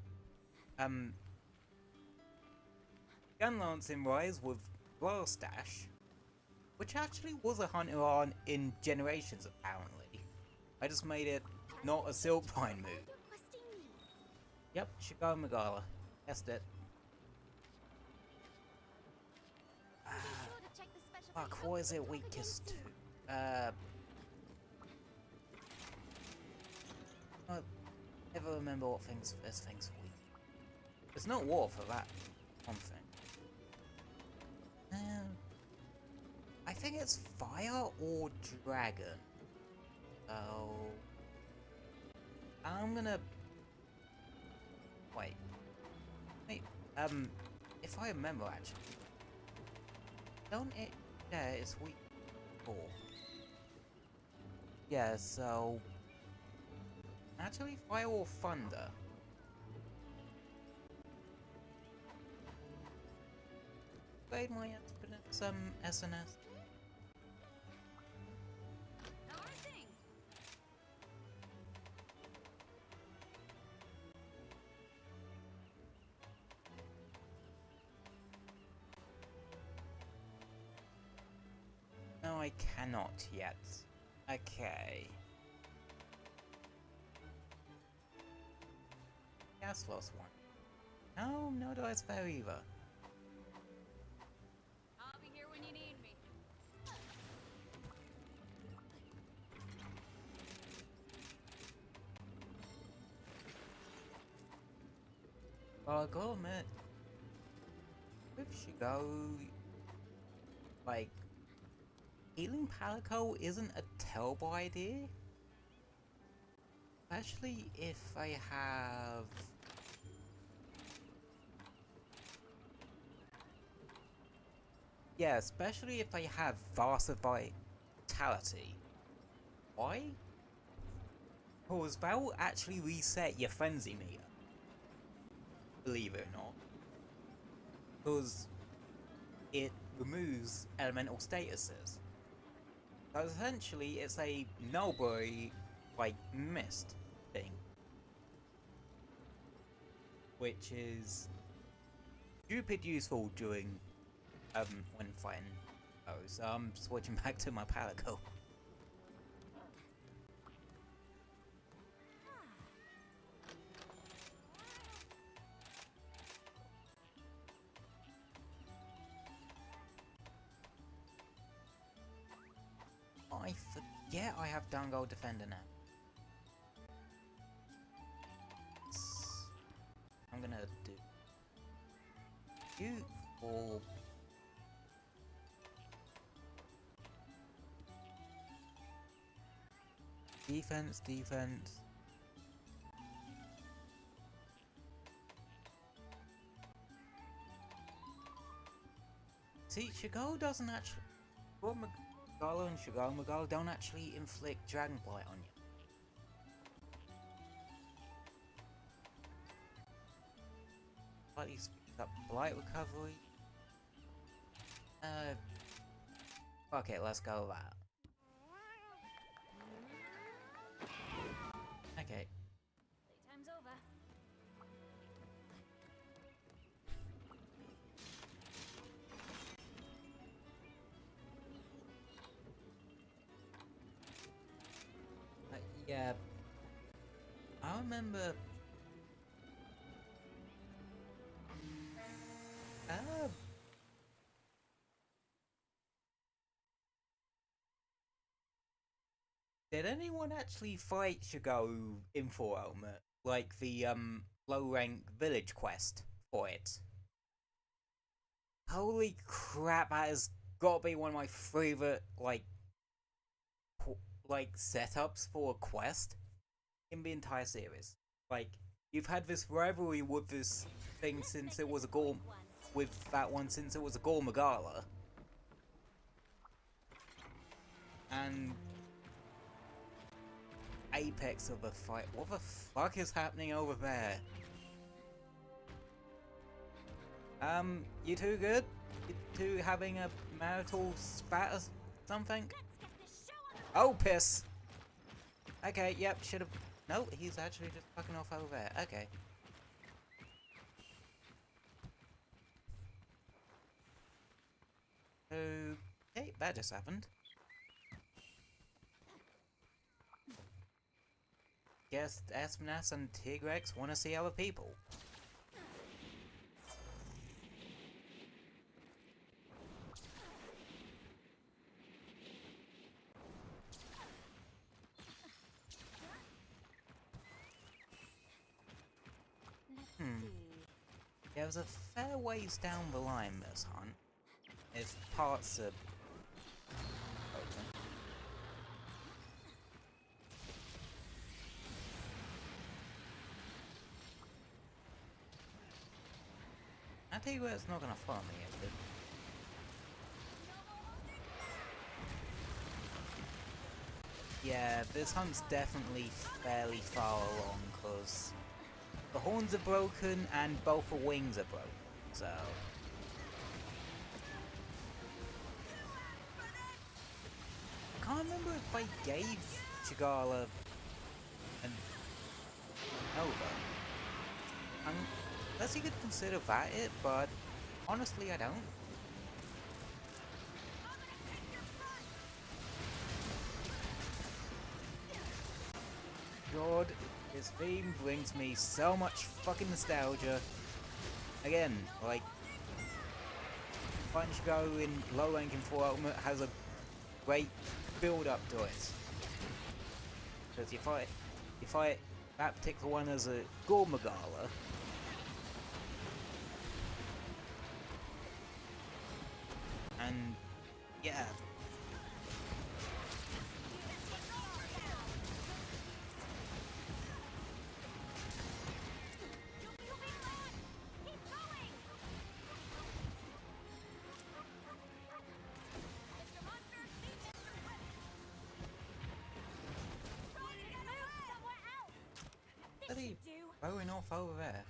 Gunlance in Rise with Blast Dash, which actually was a Hunter on in Generations apparently. I just made it not a Silkpine move. Yep, Shigo Megala. Guessed it. Fuck, what is it weakest to? I never remember what this thing's weak. It's not war for that one thing. I think it's fire or dragon. So I'm gonna wait. If I remember actually, don't it? Yeah, it's weak 4. Yeah, so actually, fire or thunder. Played my SNS. No, I cannot yet. Okay. Gas lost one. No, no dice there either. I'll be here when you need me. Well, I gotta admit, with Shigo, like, healing Palico isn't a terrible idea. Especially if I have... Yeah, especially if I have Vast Vitality. Why? Because that will actually reset your frenzy meter. Believe it or not. Because it removes elemental statuses. So essentially it's a nullberry, like, mist thing. Which is stupid useful during when fighting. Oh, so I'm switching back to my Palico. I Yeah, I have Dango Defender now. I'm gonna do you for defense. See, Shigo doesn't actually. Magala and Shigo Magala don't actually inflict Dragon Blight on you. Slightly speeds up Blight recovery. Fuck it, let's go with that. Okay. Playtime's over. Yeah. I remember. Did anyone actually fight Shigo in full helmet? Like the low rank village quest for it? Holy crap, that has gotta be one of my favorite like setups for a quest in the entire series. Like, you've had this rivalry with this thing since it was a Gorm with that one since it was a Gormagala. And apex of the fight. What the fuck is happening over there? You two good? You two having a marital spat or something? Oh, piss! Okay, yep, should've... No, he's actually just fucking off over there. Okay. Okay, that just happened. Guess Pngtuber and Tigrex want to see other people. Yeah, there's a fair ways down the line, this hunt. If parts are open. I tell you what, it's not gonna follow me, is it? Yeah, this hunt's definitely fairly far along, cause the horns are broken and both the wings are broken, so... I can't remember if I gave Chigala an Nova. Unless you could consider that it, but honestly I don't. God, this theme brings me so much fucking nostalgia. Again, like, Punch Go in low rank in full ultimate has a great build up to it. Because you fight that particular one as a Gormagala. And yeah. Going off over there.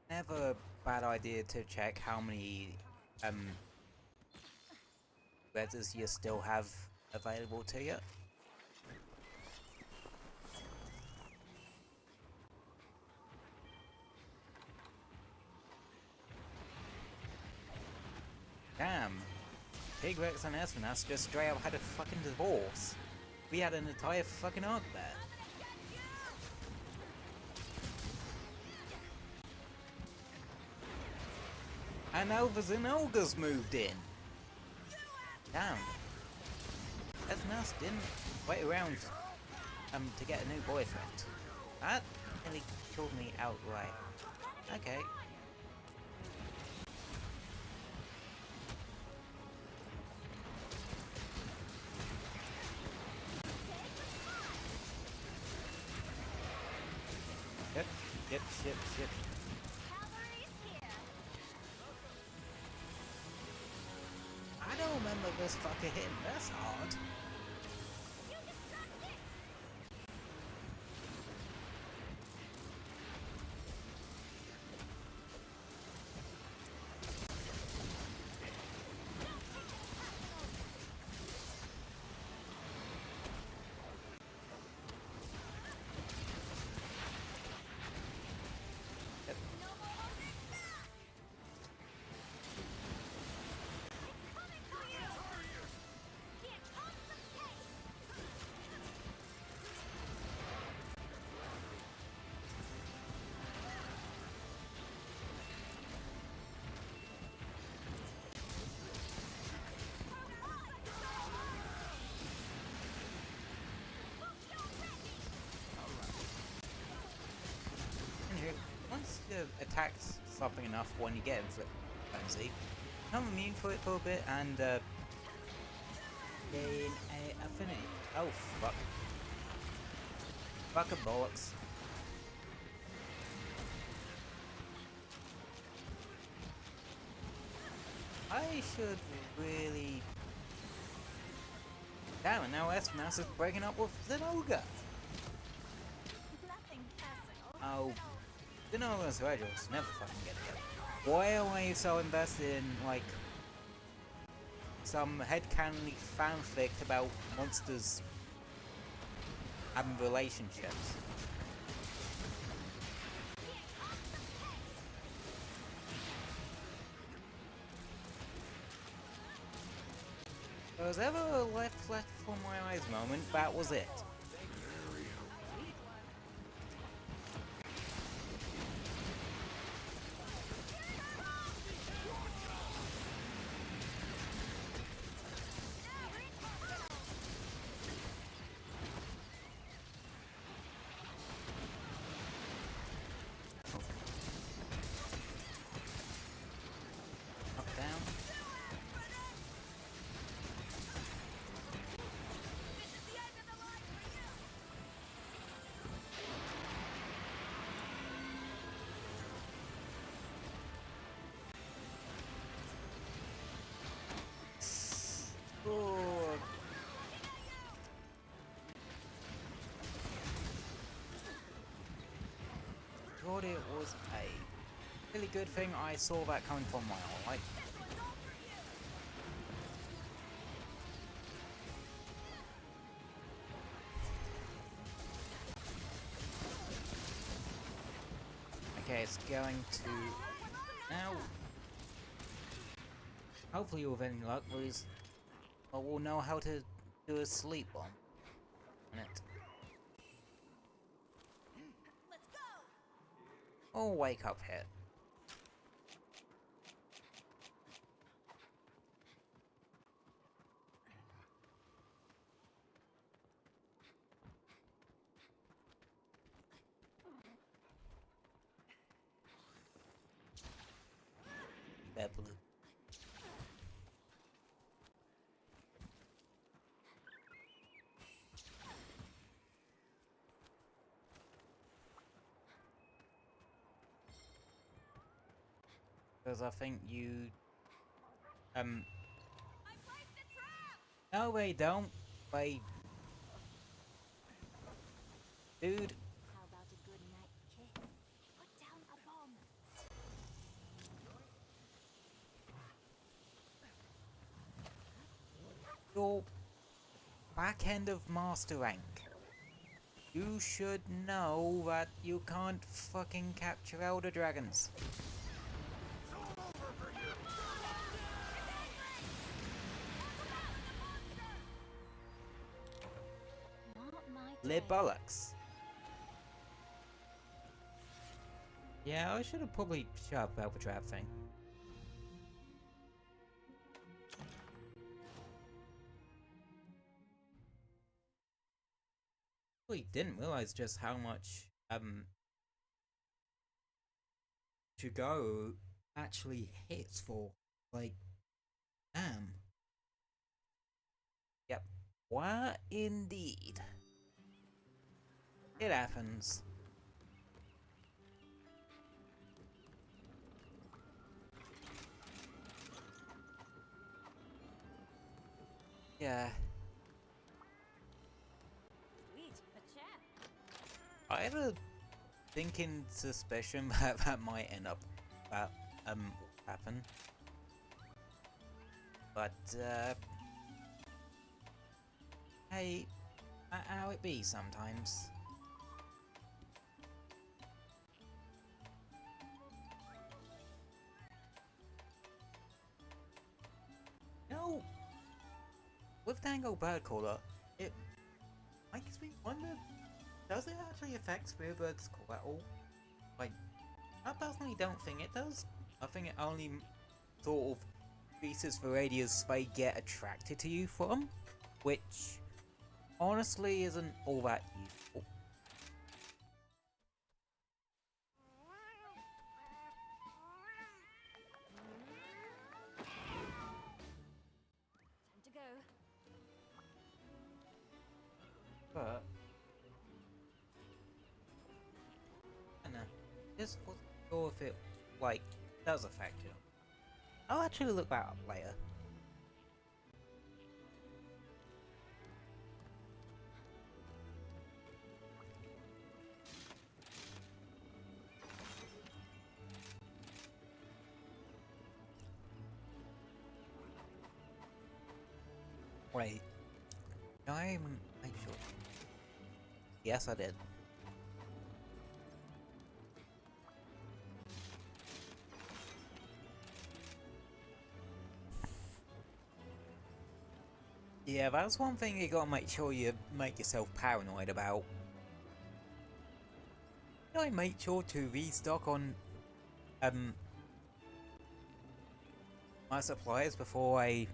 Never a bad idea to check how many letters you still have available to you. Damn, Tigrex and Pngtuber just straight up had a fucking divorce. We had an entire fucking arc there. And elves and ogres moved in. Damn. Advertize didn't wait around to get a new boyfriend. That nearly killed me outright. Okay. Ship. I don't remember this fucker hitting this hard. Once the attack's stopping enough when you get in flip frenzy, become immune for it for a bit and gain a affinity. Oh fuck. Fucking bollocks. I should really... Damn it, now Espnas is breaking up with Zenoga! Nothing personal. Oh, Zenoga's Regals never fucking get together. Why am I so invested in, like, some headcanonly fanfic about monsters having relationships? If there was ever a left from my eyes moment, that was it. Up, down. Oh. Thought it was a really good thing I saw that coming from my eye. Okay, it's going to now. Hopefully, with any luck, we'll know how to do a sleep bomb on it. Or wake up hit. That blue. Because I think you... No, they don't. They... Dude. How about a good night kiss? Put down a bomb. You're back end of master rank. You should know that you can't fucking capture elder dragons. Not my Lib type. bollocks. Yeah, I should have probably shut up about the trap thing. really didn't realize just how much to go actually hits for. Like, damn. Yep. What indeed? It happens. Yeah. Sweet, a chat. I had a thinking suspicion that that might end up happen. But hey, how it be sometimes. You know, with Dango Bird Caller, it makes me wonder, does it actually affect Spearbird's call at all? Like, I personally don't think it does. I think it only sort of increases the radius they get attracted to you from, which honestly isn't all that useful. Time to go. But I don't know, just wasn't sure if it like does affect it. I'll actually look that up later. Wait, can I make sure? Yes, I did. Yeah, that's one thing you gotta make sure you make yourself paranoid about. I make sure to restock on my supplies before I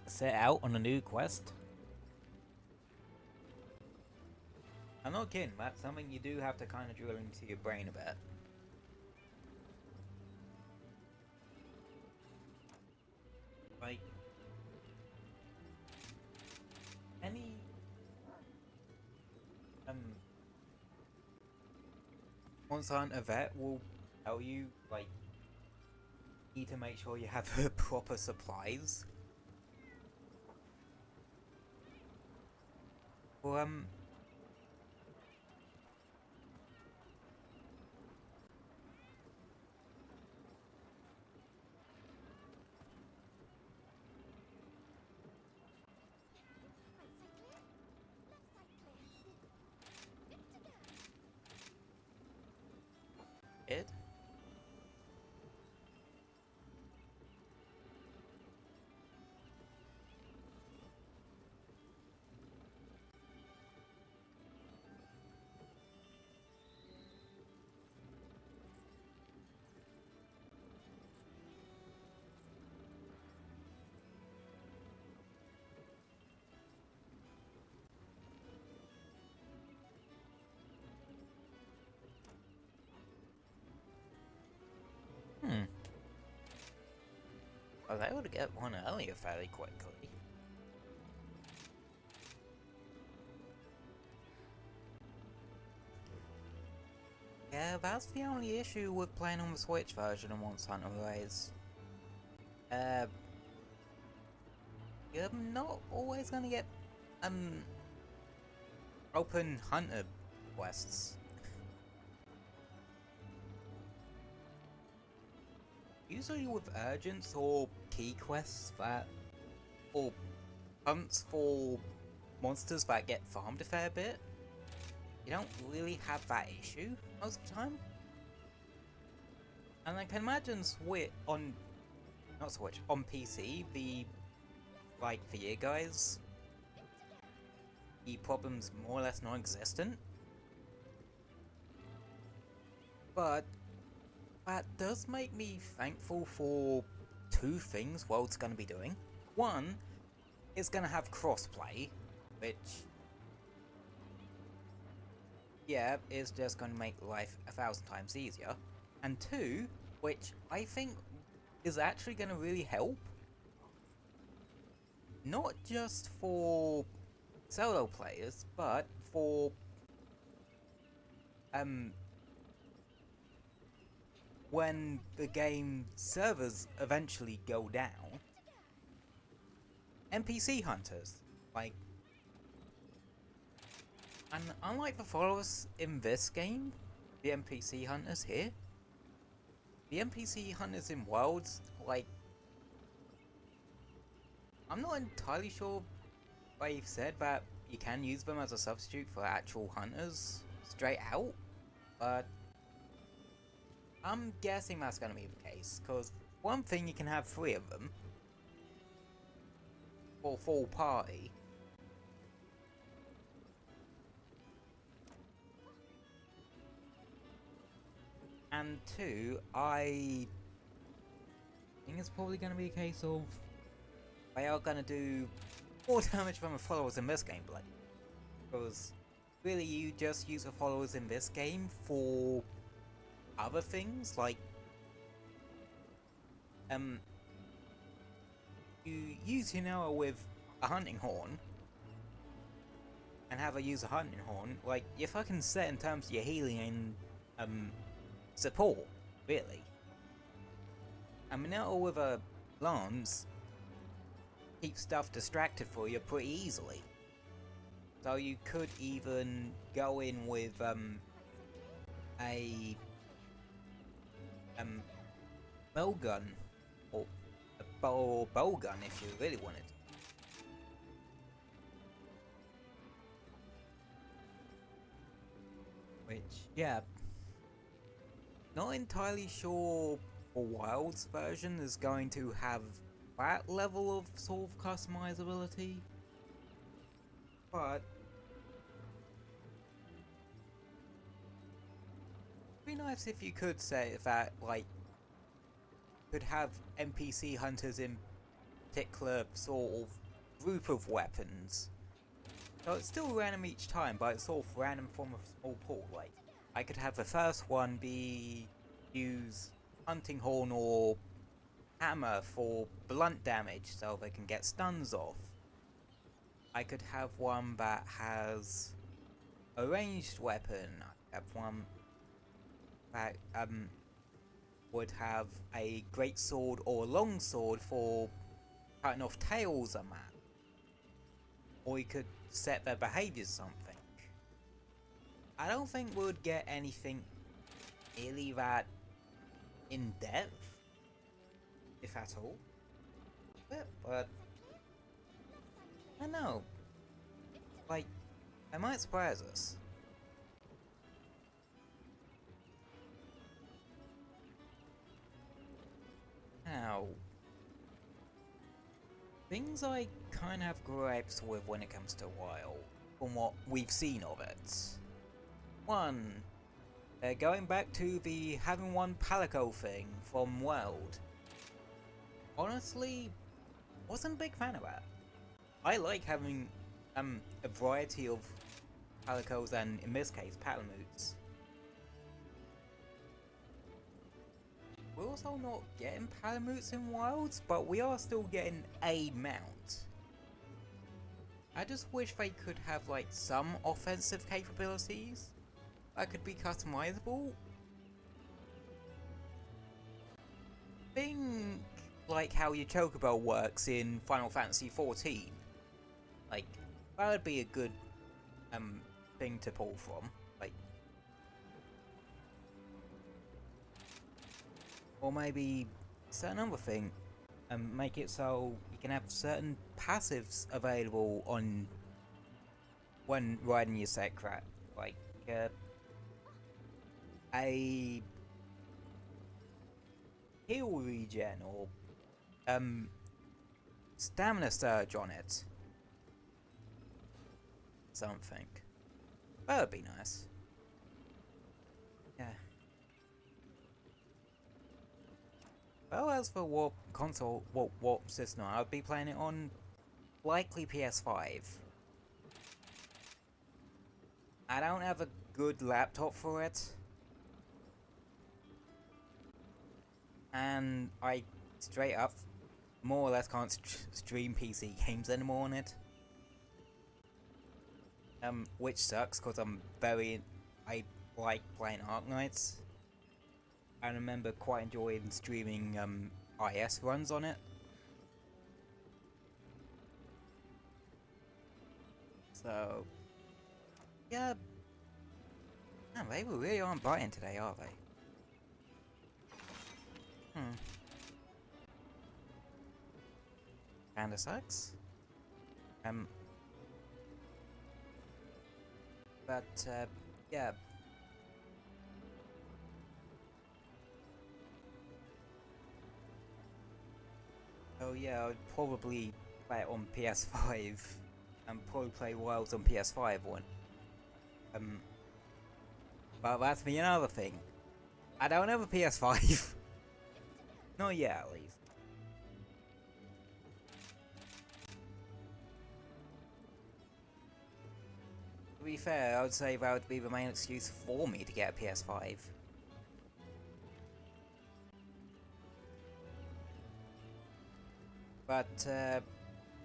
set out on a new quest. I'm not kidding, that's something you do have to kind of drill into your brain a bit. Like, any Monster Hunter vet will tell you, like, you need to make sure you have the proper supplies. Well, it? I was able to get one earlier fairly quickly. Yeah, that's the only issue with playing on the Switch version of Monster Hunter Rise. You're not always gonna get open hunter quests. Usually with urgents or key quests that, or hunts for monsters that get farmed a fair bit, you don't really have that issue most of the time. And I can imagine on PC, for you guys, the problem's more or less non-existent. But that does make me thankful for two things World's gonna be doing. One, it's gonna have crossplay, which yeah, it's just going to make life 1,000 times easier. And 2, which I think is actually going to really help, not just for solo players, but for when the game servers eventually go down, NPC hunters, like, and unlike the followers in this game, the NPC hunters here, the NPC hunters in Worlds, like, I'm not entirely sure they've said that you can use them as a substitute for actual hunters straight out, but I'm guessing that's going to be the case, because one thing, you can have 3 of them for full party. And 2, I think it's probably going to be a case of they are going to do more damage than the followers in this gameplay. Because really you just use the followers in this game for other things, like you use Hinoa with a hunting horn and have her use a hunting horn, like you're fucking set in terms of your healing and support, really. And Mineta with a lance keeps stuff distracted for you pretty easily. So you could even go in with a bow gun or a bow gun if you really wanted. Which, yeah, not entirely sure for Wild's version is going to have that level of sort of customizability, but it'd be nice if you could say that, like, could have NPC hunters in particular sort of group of weapons. So it's still random each time, but it's sort of random from a small pool. Like, I could have the first one be use hunting horn or hammer for blunt damage so they can get stuns off. I could have one that has a ranged weapon. I could have one that would have a great sword or long sword for cutting off tails on that. Or you could set their behaviours something. I don't think we'd get anything really that in depth, if at all. But I don't know. Like, they might surprise us. Now, things I kind of have gripes with when it comes to WoW, from what we've seen of it. 1. Going back to the having one Palico thing from World. Honestly, wasn't a big fan of that. I like having a variety of Palicos and, in this case, Palamutes. We're also not getting Palamutes in Wilds, but we are still getting a mount. I just wish they could have, like, some offensive capabilities that could be customizable. Think like how your Chocobo works in Final Fantasy XIV. Like, that would be a good thing to pull from. Like, or maybe certain other thing, make it so you can have certain passives available on when riding your Sekrat, like a heal regen or stamina surge on it. Something. That would be nice. Yeah. Well, as for what console, what system I would be playing it on, likely PS5. I don't have a good laptop for it. And I straight up more or less can't stream PC games anymore on it. Which sucks because I like playing Arknights. I remember quite enjoying streaming IS runs on it. So yeah, man, they really aren't biting today, are they? Kinda sucks. But yeah. Oh yeah, I'd probably play it on PS5 and probably play Wilds on PS5 one. But that's me another thing. I don't have a PS5. Not yet, at least. To be fair, I would say that would be the main excuse for me to get a PS5. But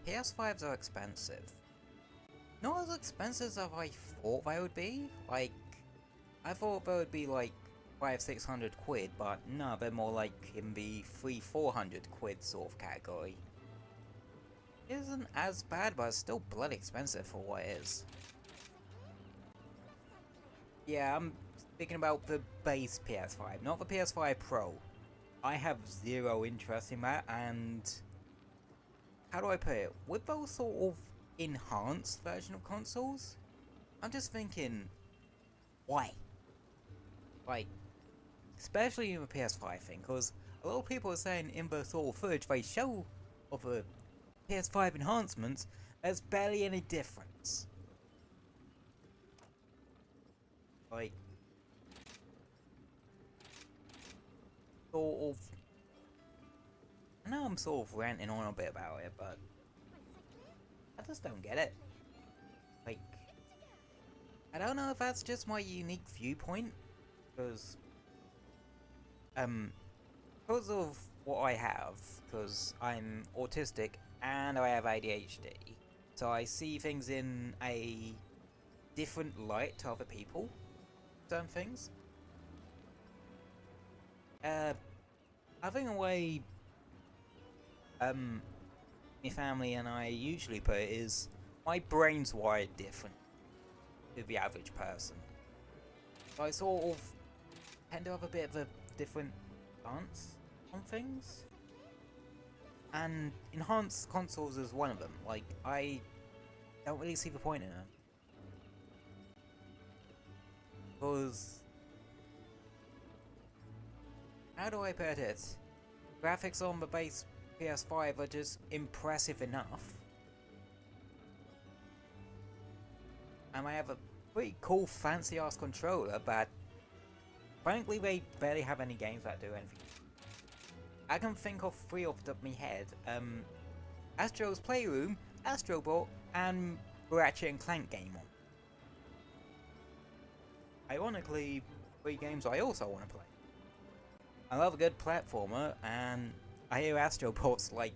PS5s are expensive. Not as expensive as I thought they would be. Like, I thought they would be like 500-600 quid, but no, they're more like in the 300-400 quid sort of category. It isn't as bad, but it's still bloody expensive for what it is. Yeah, I'm speaking about the base PS5, not the PS5 Pro. I have zero interest in that, and how do I put it? With those sort of enhanced version of consoles, I'm just thinking, why? Like, especially in the PS5 thing, because a lot of people are saying in the sort of footage they show of the PS5 enhancements, there's barely any difference. Like, sort of, I know I'm sort of ranting on a bit about it, but I just don't get it. Like, I don't know if that's just my unique viewpoint, because of what I have, because I'm autistic and I have ADHD, so I see things in a different light to other people. Certain things. I think the way my family and I usually put it is my brain's wired different to the average person. So I sort of tend to have a bit of a different stance on things. And enhanced consoles is one of them. Like, I don't really see the point in it. Because, how do I put it? Graphics on the base PS5 are just impressive enough. And I have a pretty cool fancy ass controller, but frankly they barely have any games that do anything. I can think of 3 off the top of my head. Astro's Playroom, Astrobot, and Ratchet and Clank game on. Ironically, 3 games I also want to play. I love a good platformer, and I hear Astrobot's like,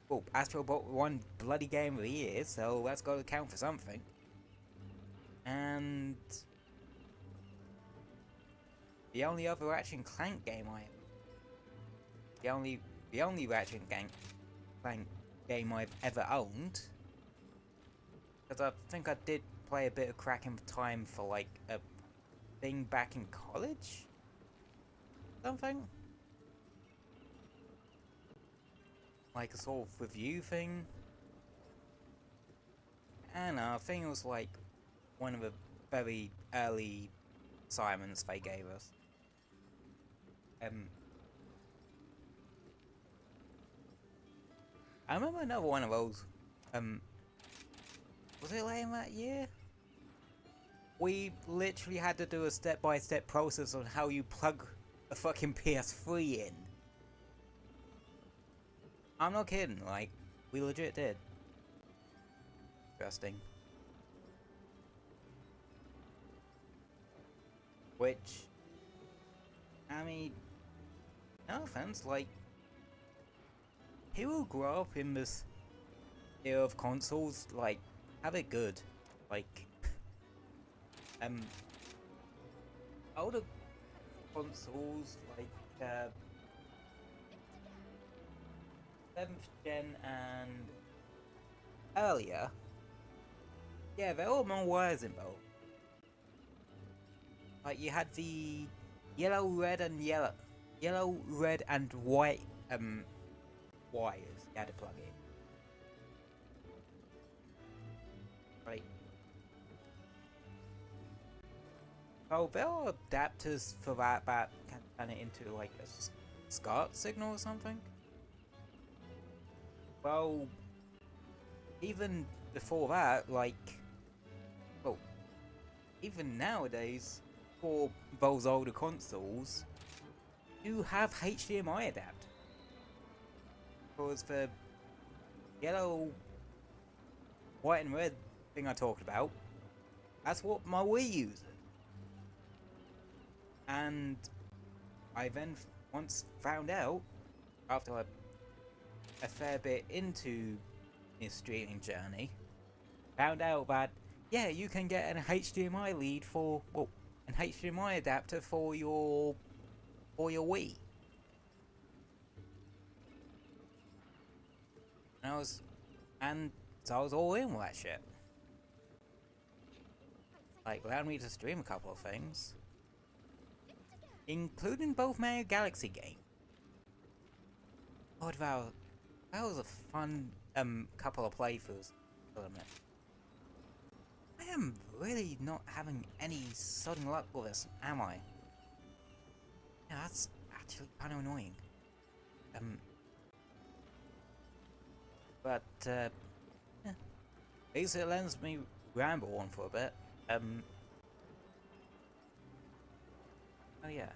oh, Astrobot won bloody game of the year, so that's got to count for something. And the only other Ratchet and Clank game the only Ratchet and Clank game I've ever owned, because I think I did play a bit of Crack in Time for like a thing back in college? Something? Like a sort of review thing? I don't know, I think it was like one of the very early assignments they gave us. I remember another one of those, was it late in that year? We literally had to do a step-by-step process on how you plug a fucking PS3 in. I'm not kidding, like, we legit did. Interesting. Which, I mean, no offense, like, people grow up in this era of consoles, like, have it good. Like, older consoles, like, 7th gen and earlier, yeah, there were more wires involved. Like, you had the yellow, red, and white wires you had to plug in. Right. Oh, there are adapters for that can turn it into like a SCART signal or something. Well, even before that, like, well, even nowadays, for those older consoles, you have HDMI adapter. Because the yellow, white and red thing I talked about, that's what my Wii uses. And I then once found out, after a fair bit into this streaming journey, found out that, yeah, you can get an HDMI lead for, well, an HDMI adapter for your Wii. And so I was all in with that shit. Like, allowed me to stream a couple of things, including both Mario Galaxy games. Oh, that was a fun couple of playthroughs. I am really not having any sudden luck with this, am I? Yeah, that's actually kind of annoying. But yeah. At least it lets me ramble on for a bit. Oh yeah.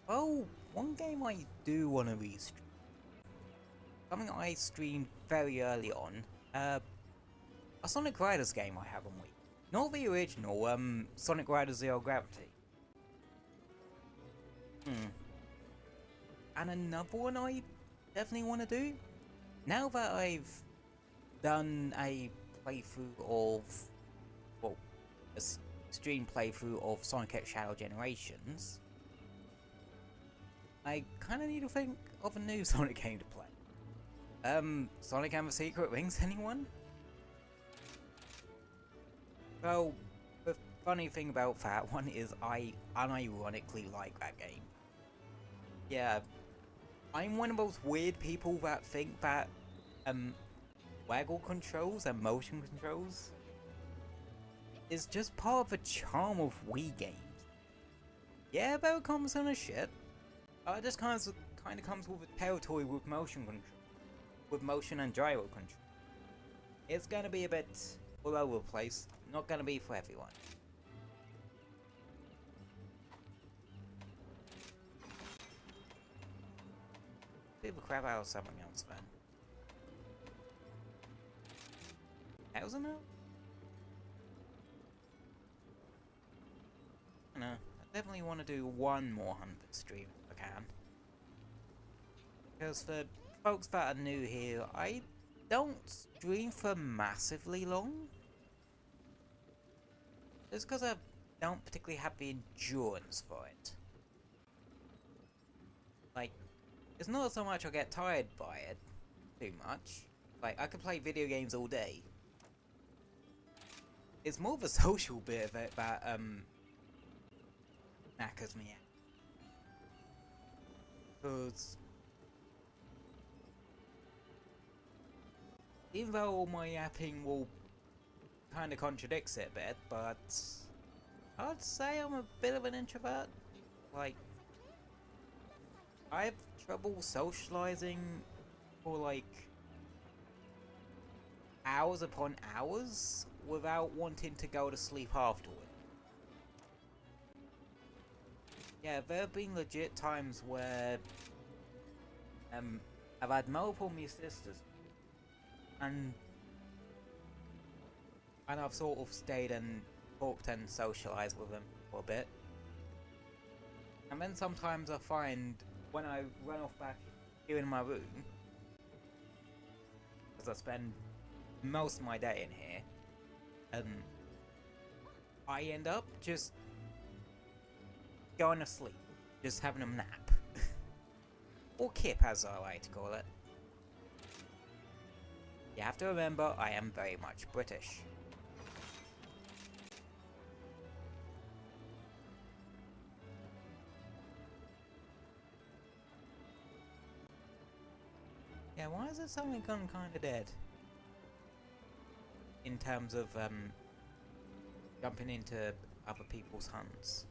Oh, one game I do want to restream. Something I streamed very early on. A Sonic Riders game I have on Wii. Not the original, Sonic Riders Zero Gravity. And another one I definitely want to do. Now that I've done a playthrough of, well, a stream playthrough of Sonic X Shadow Generations, I kind of need to think of a new Sonic game to play. Sonic and the Secret Rings, anyone? Well, the funny thing about that one is I unironically like that game. Yeah, I'm one of those weird people that think that, waggle controls and motion controls is just part of the charm of Wii games. Yeah, there comes on a shit. It just kind of comes with a territory with motion control, with motion and gyro control. It's gonna be a bit all over the place. Not gonna be for everyone. Beat the crap out of something else then. How's it now? I know. I definitely want to do one more Hunter stream if I can. Because for folks that are new here, I don't stream for massively long. Just because I don't particularly have the endurance for it. Like, it's not so much I get tired by it too much. Like, I could play video games all day. It's more of a social bit of it that, knackers me out. Because even though all my yapping will kind of contradicts it a bit, but I'd say I'm a bit of an introvert. Like, I have trouble socializing for like hours upon hours without wanting to go to sleep afterward. Yeah, there have been legit times where I've had multiple me sisters and I've sort of stayed and talked and socialized with them for a bit, And then sometimes I find when I run off back here in my room, because I spend most of my day in here, I end up just going to sleep, just having a nap. Or kip, as I like to call it. You have to remember, I am very much British. Yeah, why is it suddenly gone kinda dead? In terms of, jumping into other people's hunts.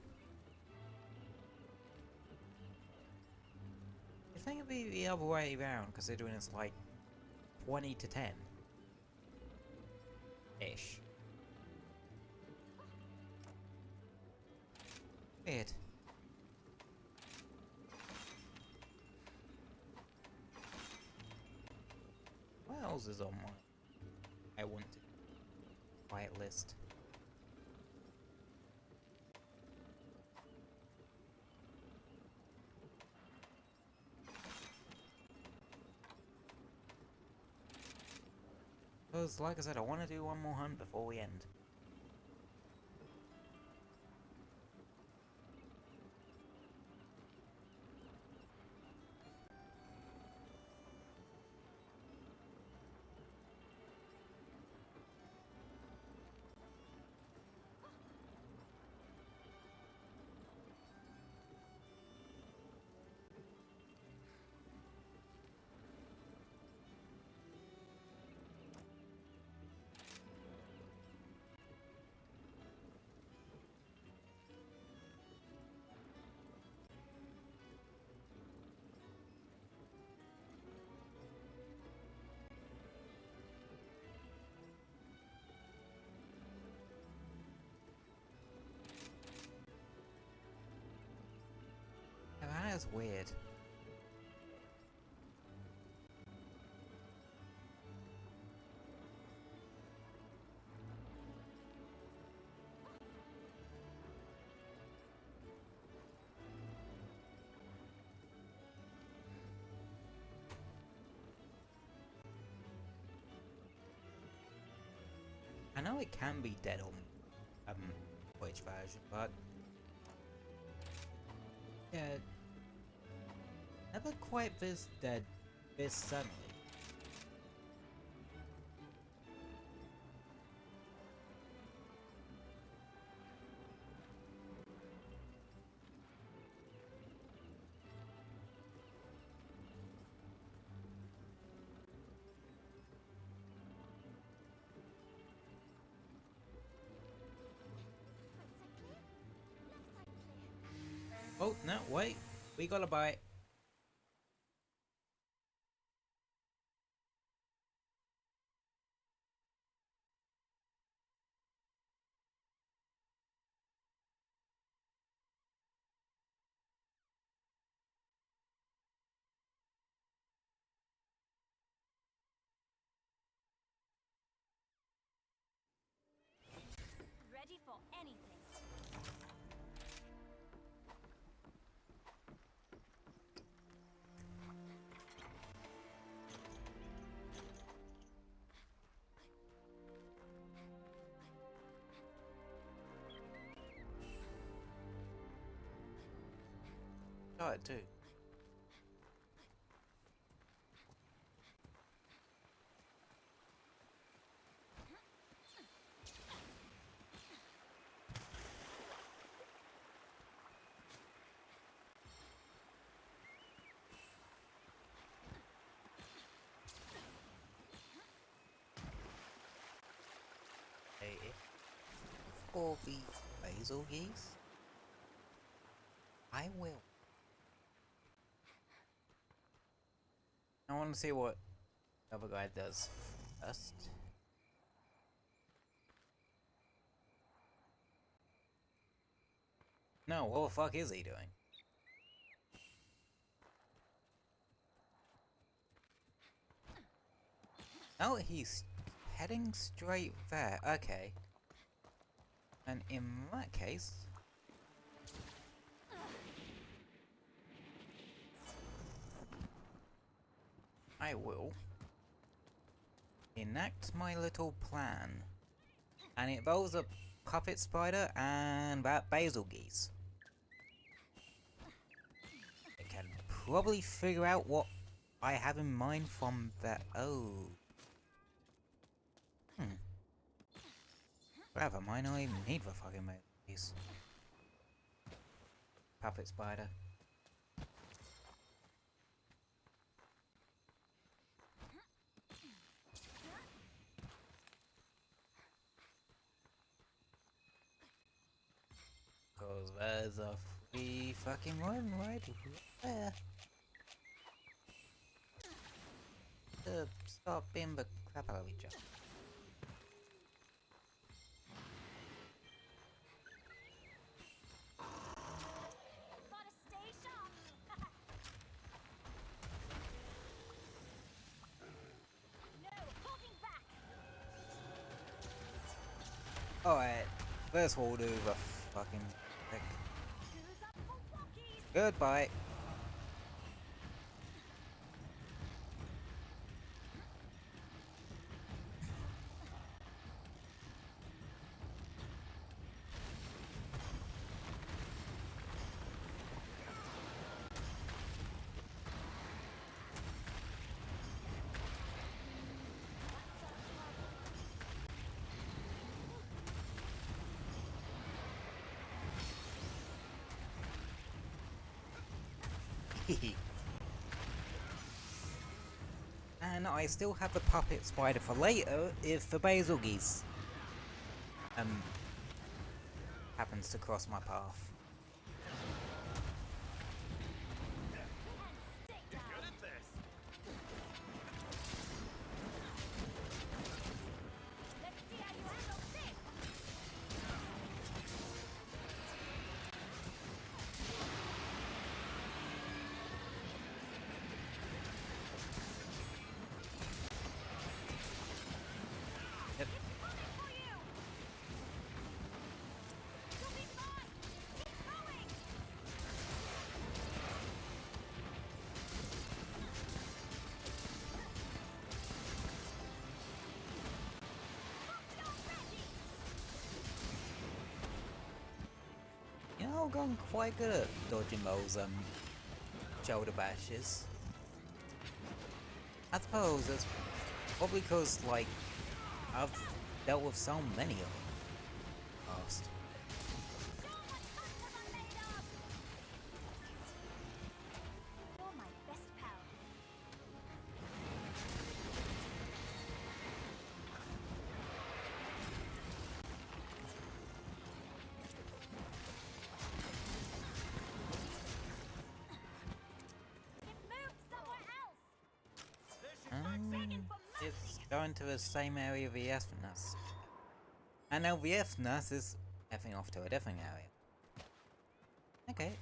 I think it'd be the other way around, considering it's like 20 to 10. Ish. Weird. What else is on my I want to quiet list? Because, like I said, I want to do one more hunt before we end. Yeah, that is weird. I know it can be dead on Twitch version, but yeah, never quite this dead this suddenly. Oh, no, wait. We got a bite. Ready for anything. Got it too. Hey, for the basil geese, I will. I want to see what the other guy does first. No, what the fuck is he doing? Oh, he's heading straight there. Okay. And in that case... I will enact my little plan. And it involves a puppet spider and that basil geese. I can probably figure out what I have in mind from that. Oh. Rather, might not even need the fucking basil geese. Puppet spider. Cause there's a free fucking one right there. Stop being the crap out of each other. Gotta stay sharp. No, holding back. Alright, first we'll do the fucking thing. Who's up for walkies? Goodbye. And I still have the puppet spider for later if the basil geese happens to cross my path. Stay down. Good at this. Let's see how you handle this. Yep. Coming for you. You'll be fine. Keep going. You know, I've gotten quite good at dodging those shoulder bashes. I suppose that's probably because, like, I've dealt with so many of them. Past. Show 'em what Hunters are made of. You're my best pal. It moved somewhere else. It's going to the same area of the Ethnas. And now the Ethnas is effing off to a different area. Okay.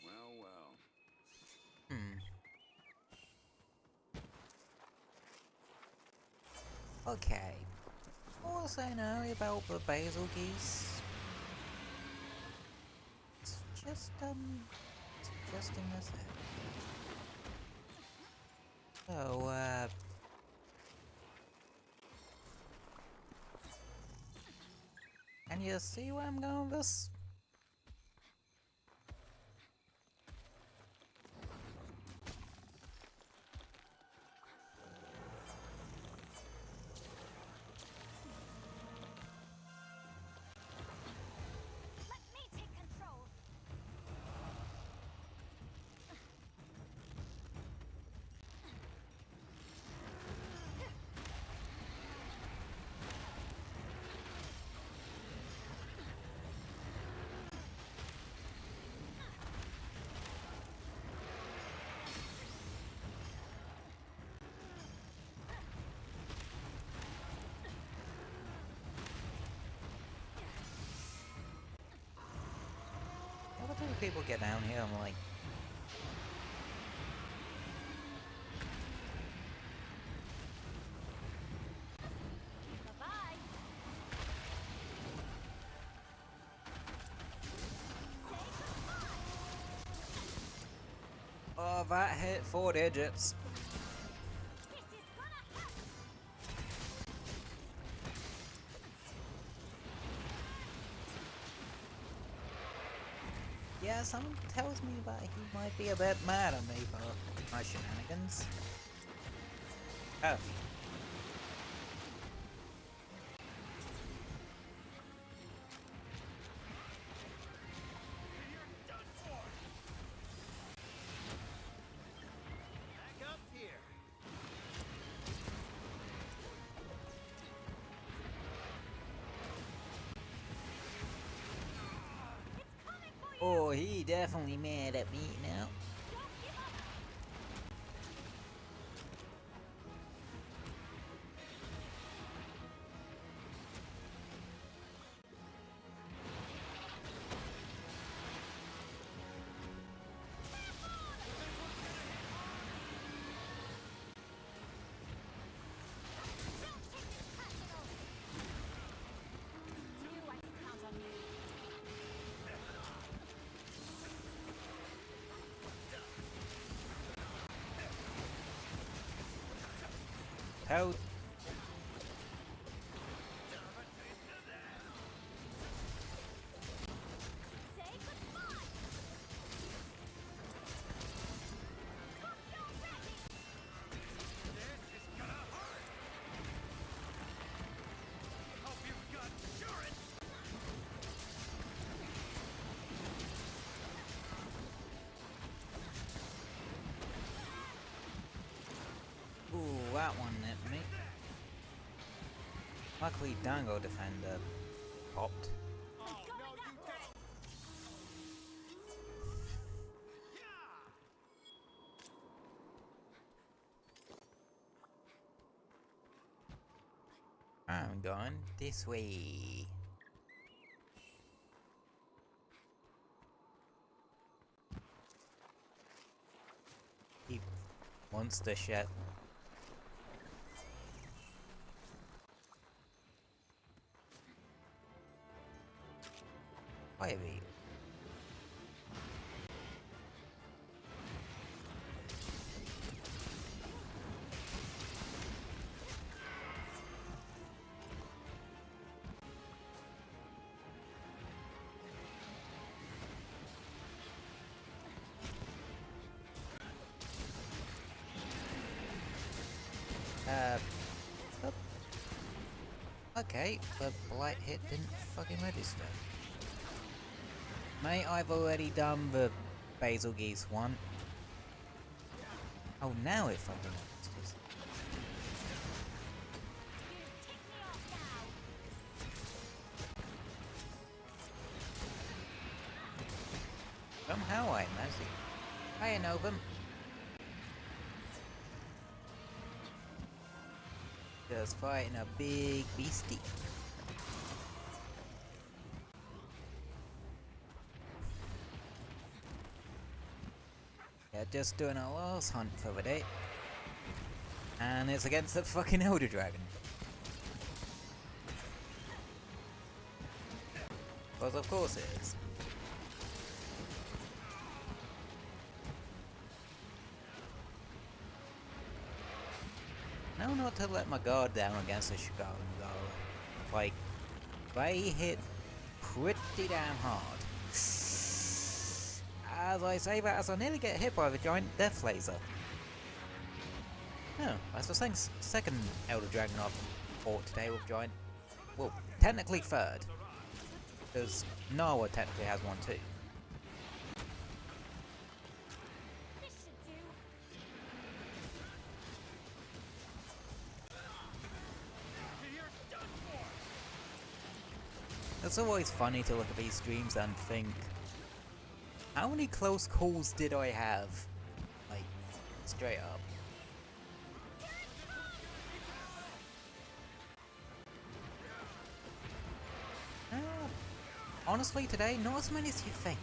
Well, well. Okay. What was I know about the basil geese? It's just, suggesting this out. So, can you see where I'm going with this? Let me take control. What do people get down here? I'm like, Oh, that hit 4 digits. Yeah, someone tells me that he might be a bit mad at me for my shenanigans. Oh. Back up here. Oh, he definitely mad at me now. How? Ooh, that one hit me. Luckily, Dango Defender popped. I'm going this way. Keep monster shit. Ivy. Oh. Okay, the blight hit didn't fucking register. Mate, I've already done the Basil Geese one. Oh, now it fucking registers. Somehow I managed it. Hiya, Novum. Just fighting a big beastie. Yeah, just doing our last hunt for the day. And it's against the fucking Elder Dragon. Because of course it is. Now not to let my guard down against the Chicago though. Like, they hit pretty damn hard. As I say that as I nearly get hit by the giant death laser. Oh, that's the second Elder Dragon I've fought today with giant. Well, technically third. Because Nawa technically has one too. It's always funny to look at these streams and think, how many close calls did I have? Like, straight up. Honestly today, not as many as you think.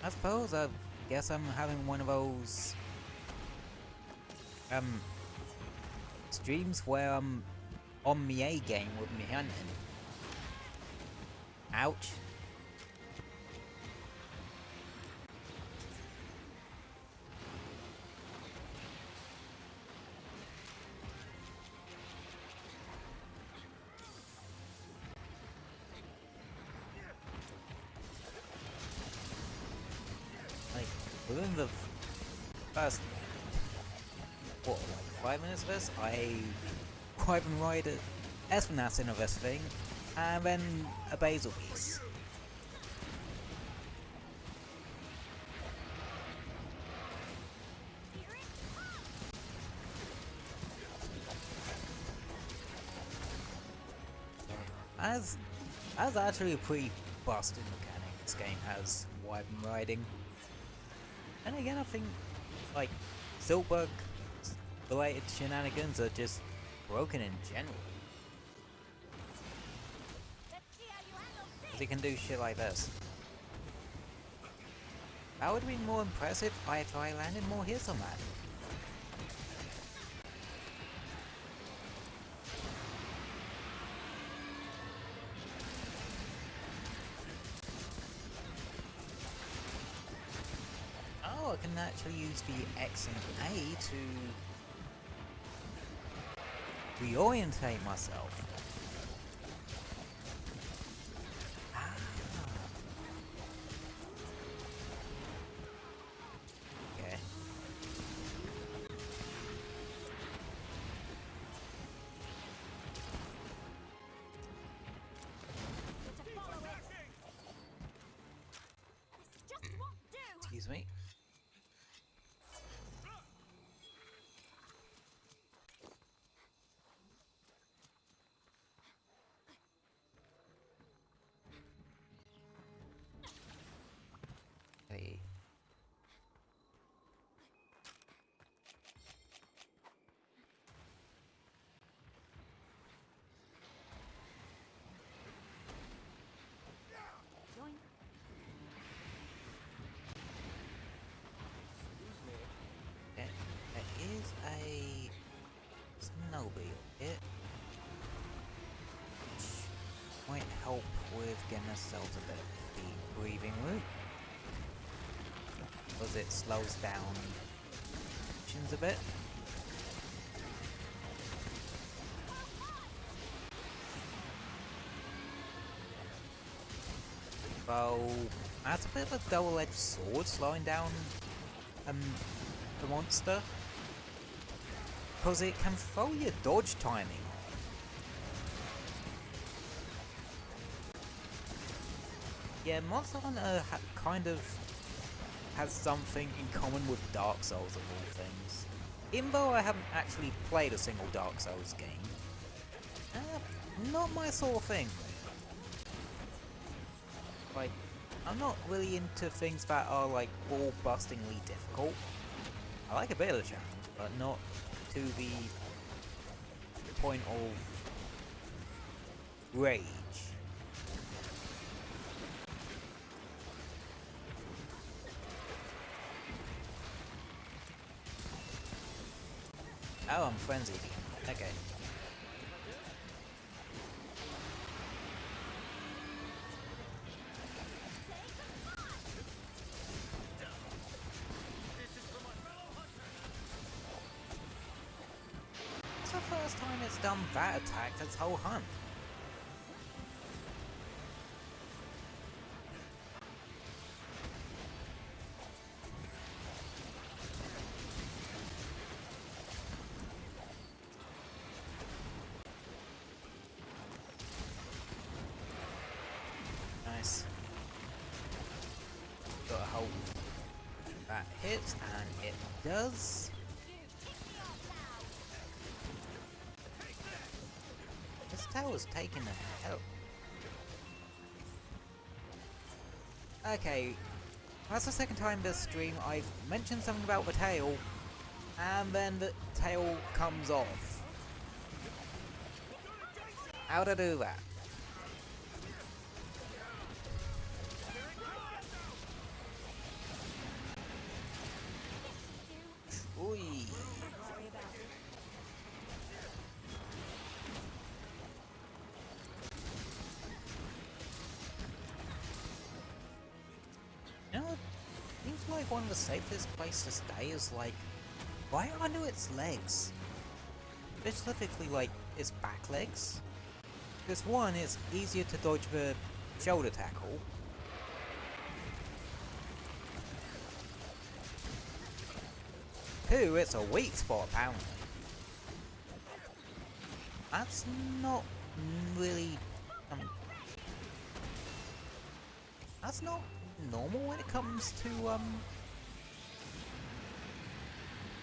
I suppose I've guess I'm having one of those streams where I'm on my A game with me hunting. Ouch. Like, within the first, what, like 5 minutes of this, I quite been right at Espinass in this thing, and then a basil piece. As actually a pretty busted mechanic this game has what I've been riding. And again, I think like Siltbug related shenanigans are just broken in general. Because he can do shit like this. That would be more impressive if I landed more hits on that. Oh, I can actually use the X and A to reorientate myself. Ah. Okay. Excuse me. Hey. There is a snowmobile here, which might help with getting ourselves a bit of the breathing route, because it slows down actions a bit. So that's a bit of a double-edged sword, slowing down the monster, because it can throw your dodge timing off. Yeah, Monster Hunter kind of has something in common with Dark Souls of all things. Even though I haven't actually played a single Dark Souls game, not my sort of thing. Like, I'm not really into things that are like ball-bustingly difficult. I like a bit of a challenge, but not to the point of rage. Oh, I'm frenzied. Okay. It's the first time it's done that attack this whole hunt. Nice. Gotta hope that hits, and it does. This tower's taking a hell. Okay, that's the second time this stream I've mentioned something about the tail, and then the tail comes off. How'd I do that? like one of the safest places to stay is like right under its legs. Specifically like its back legs. Because one, it's easier to dodge the shoulder tackle. Two, it's a weak spot apparently. That's not really that's not normal when it comes to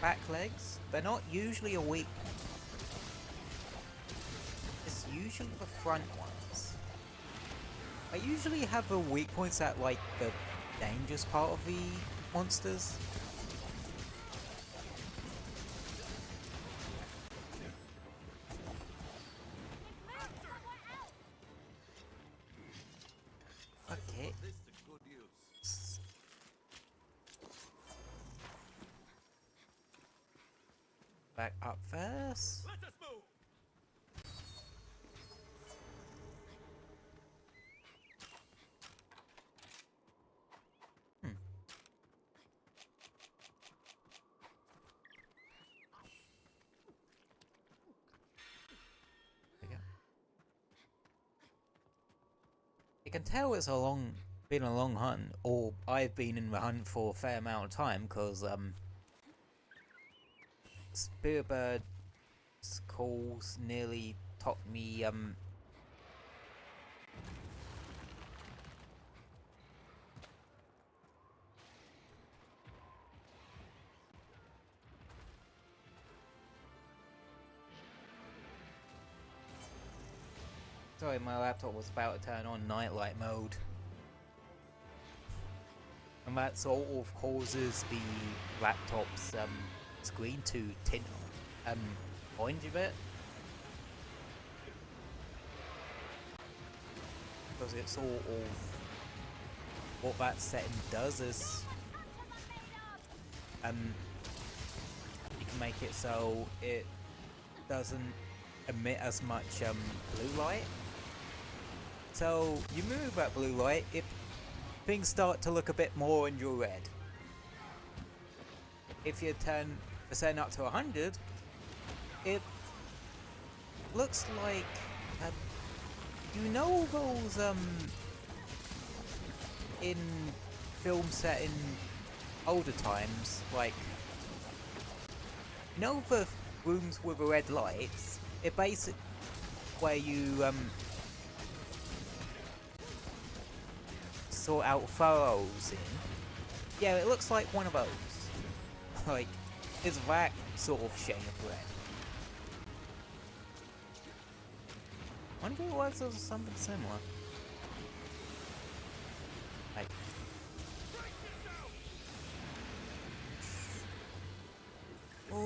back legs. They're not usually a weak point. It's usually the front ones. I usually have the weak points at like the dangerous part of the monsters. Okay. Back up first. Let us move. There we go. You can tell it's been a long hunt, or I've been in the hunt for a fair amount of time, because Spiritbird's calls nearly topped me sorry, my laptop was about to turn on nightlight mode. And that sort of causes the laptop's screen to tint orange a bit. Because it's sort of what that setting does is you can make it so it doesn't emit as much blue light. So you move that blue light, things start to look a bit more orange or red. If you turn the setting up to 100, it looks like you know those in film set in older times, like you know the rooms with the red lights, it basically where you sort out furrows in. Yeah, it looks like one of those. Like, it's that sort of shade of red. Wonder if it was or something similar. Like, oi.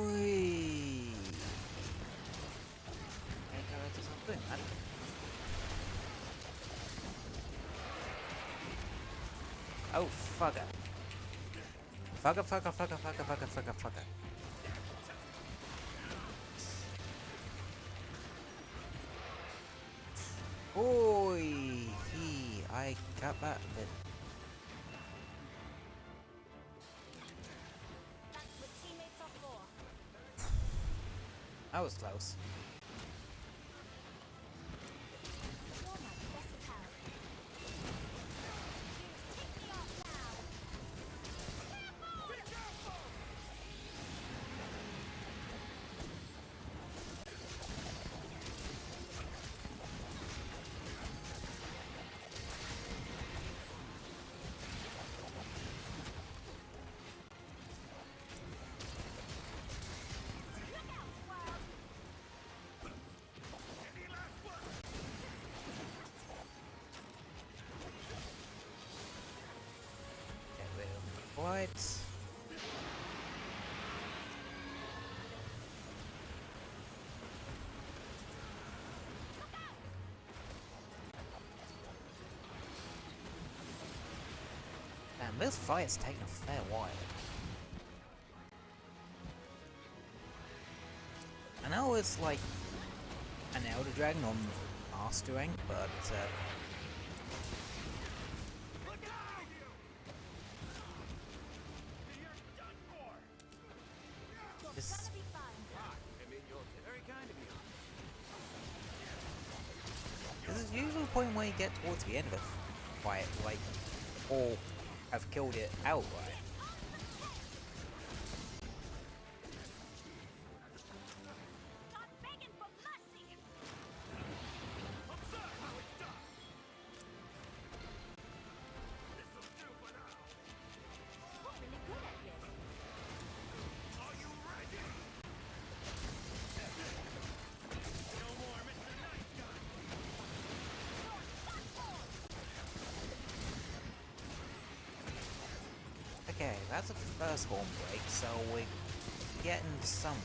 Okay, go into something. Oh, fucker. Fucker. Oi, I got that bit. That's what teammates are for. That was close. You're my best pal. Take me off now. Get rid of the lights. Damn, this fight's taking a fair while. I know it's like an Elder Dragon on Master Rank, but usually a point where you get towards the end of a fight, like, or have killed it outright. Okay, that's the first horn break, so we're getting somewhere.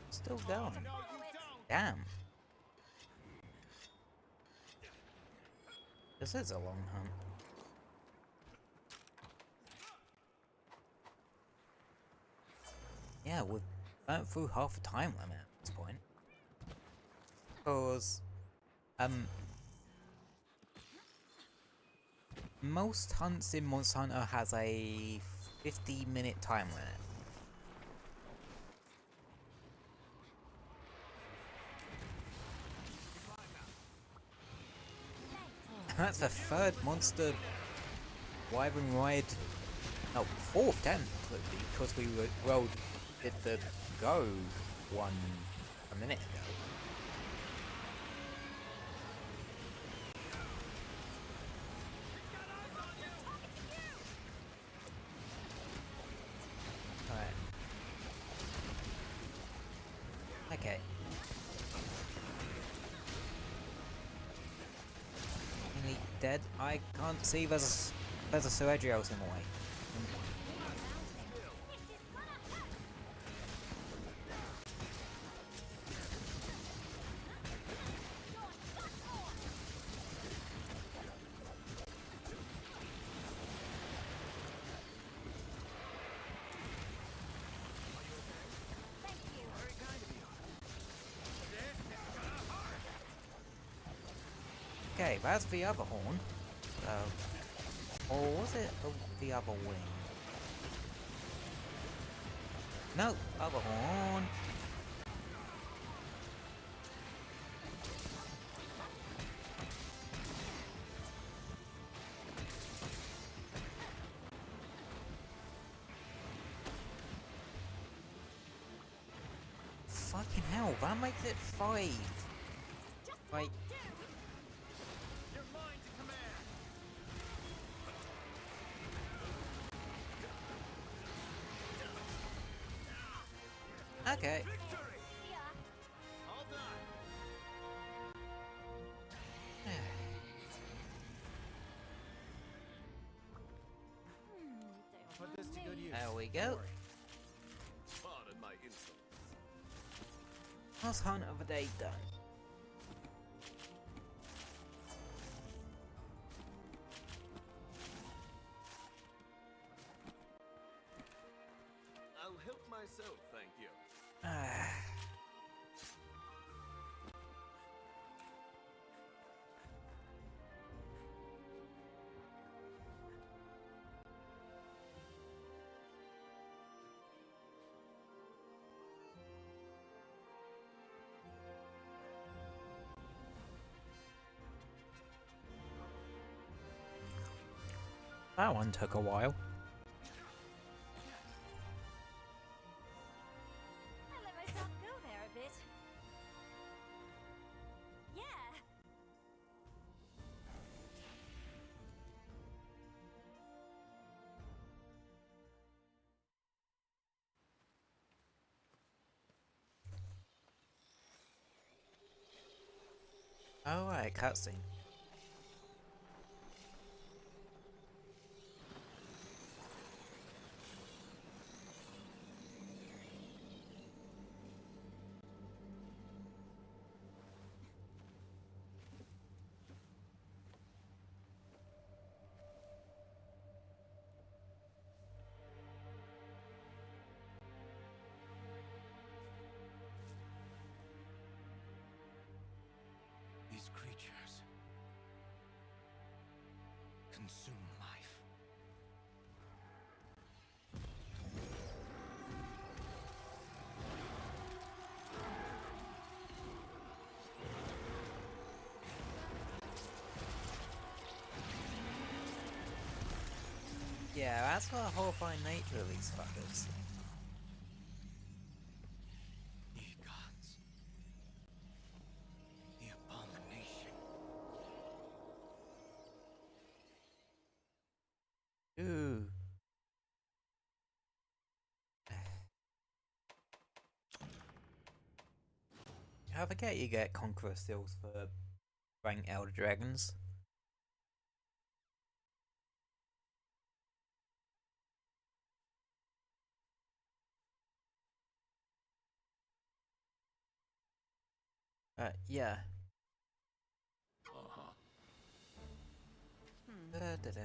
Still going. Damn. This is a long hunt. Yeah, we've burnt through half the time limit at this point. Because, most hunts in Monster Hunter has a 50-minute time limit. That's the third monster wyvern ride. No, fourth technically, because we did the go one a minute ago. Alright. Okay. Dead. I can't see. There's a Suedrios in the way. Okay, that's the other horn. Or was it the other wing? No, other horn. Fucking hell, that makes it 5. Like. Okay. Put this to good use. There we go. Pardon my insolence. Last hunt of the day done. I'll help myself, thank you. That one took a while. I let myself go there a bit. Yeah. Alright, cutscene. consume life. Yeah, that's the horrifying nature of these fuckers. Ye gods. The abomination. Ooh. I forget you get Conqueror Seals for rank Elder Dragons. Yeah. Uh-huh. Da da da.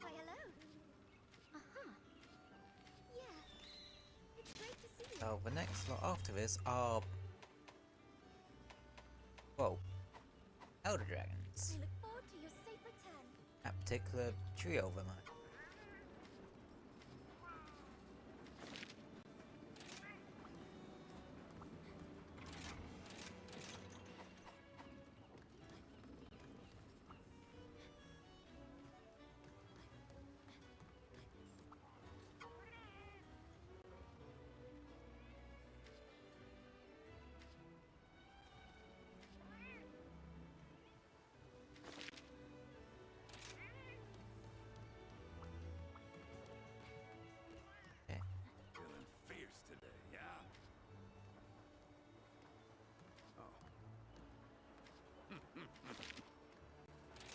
Why, hello. Uh-huh. Yeah. It's great to see you. Oh, the next lot after this are, well, Elder Dragons. I look forward to your safe return. That particular trio of them. Feeling fierce today, yeah? Oh.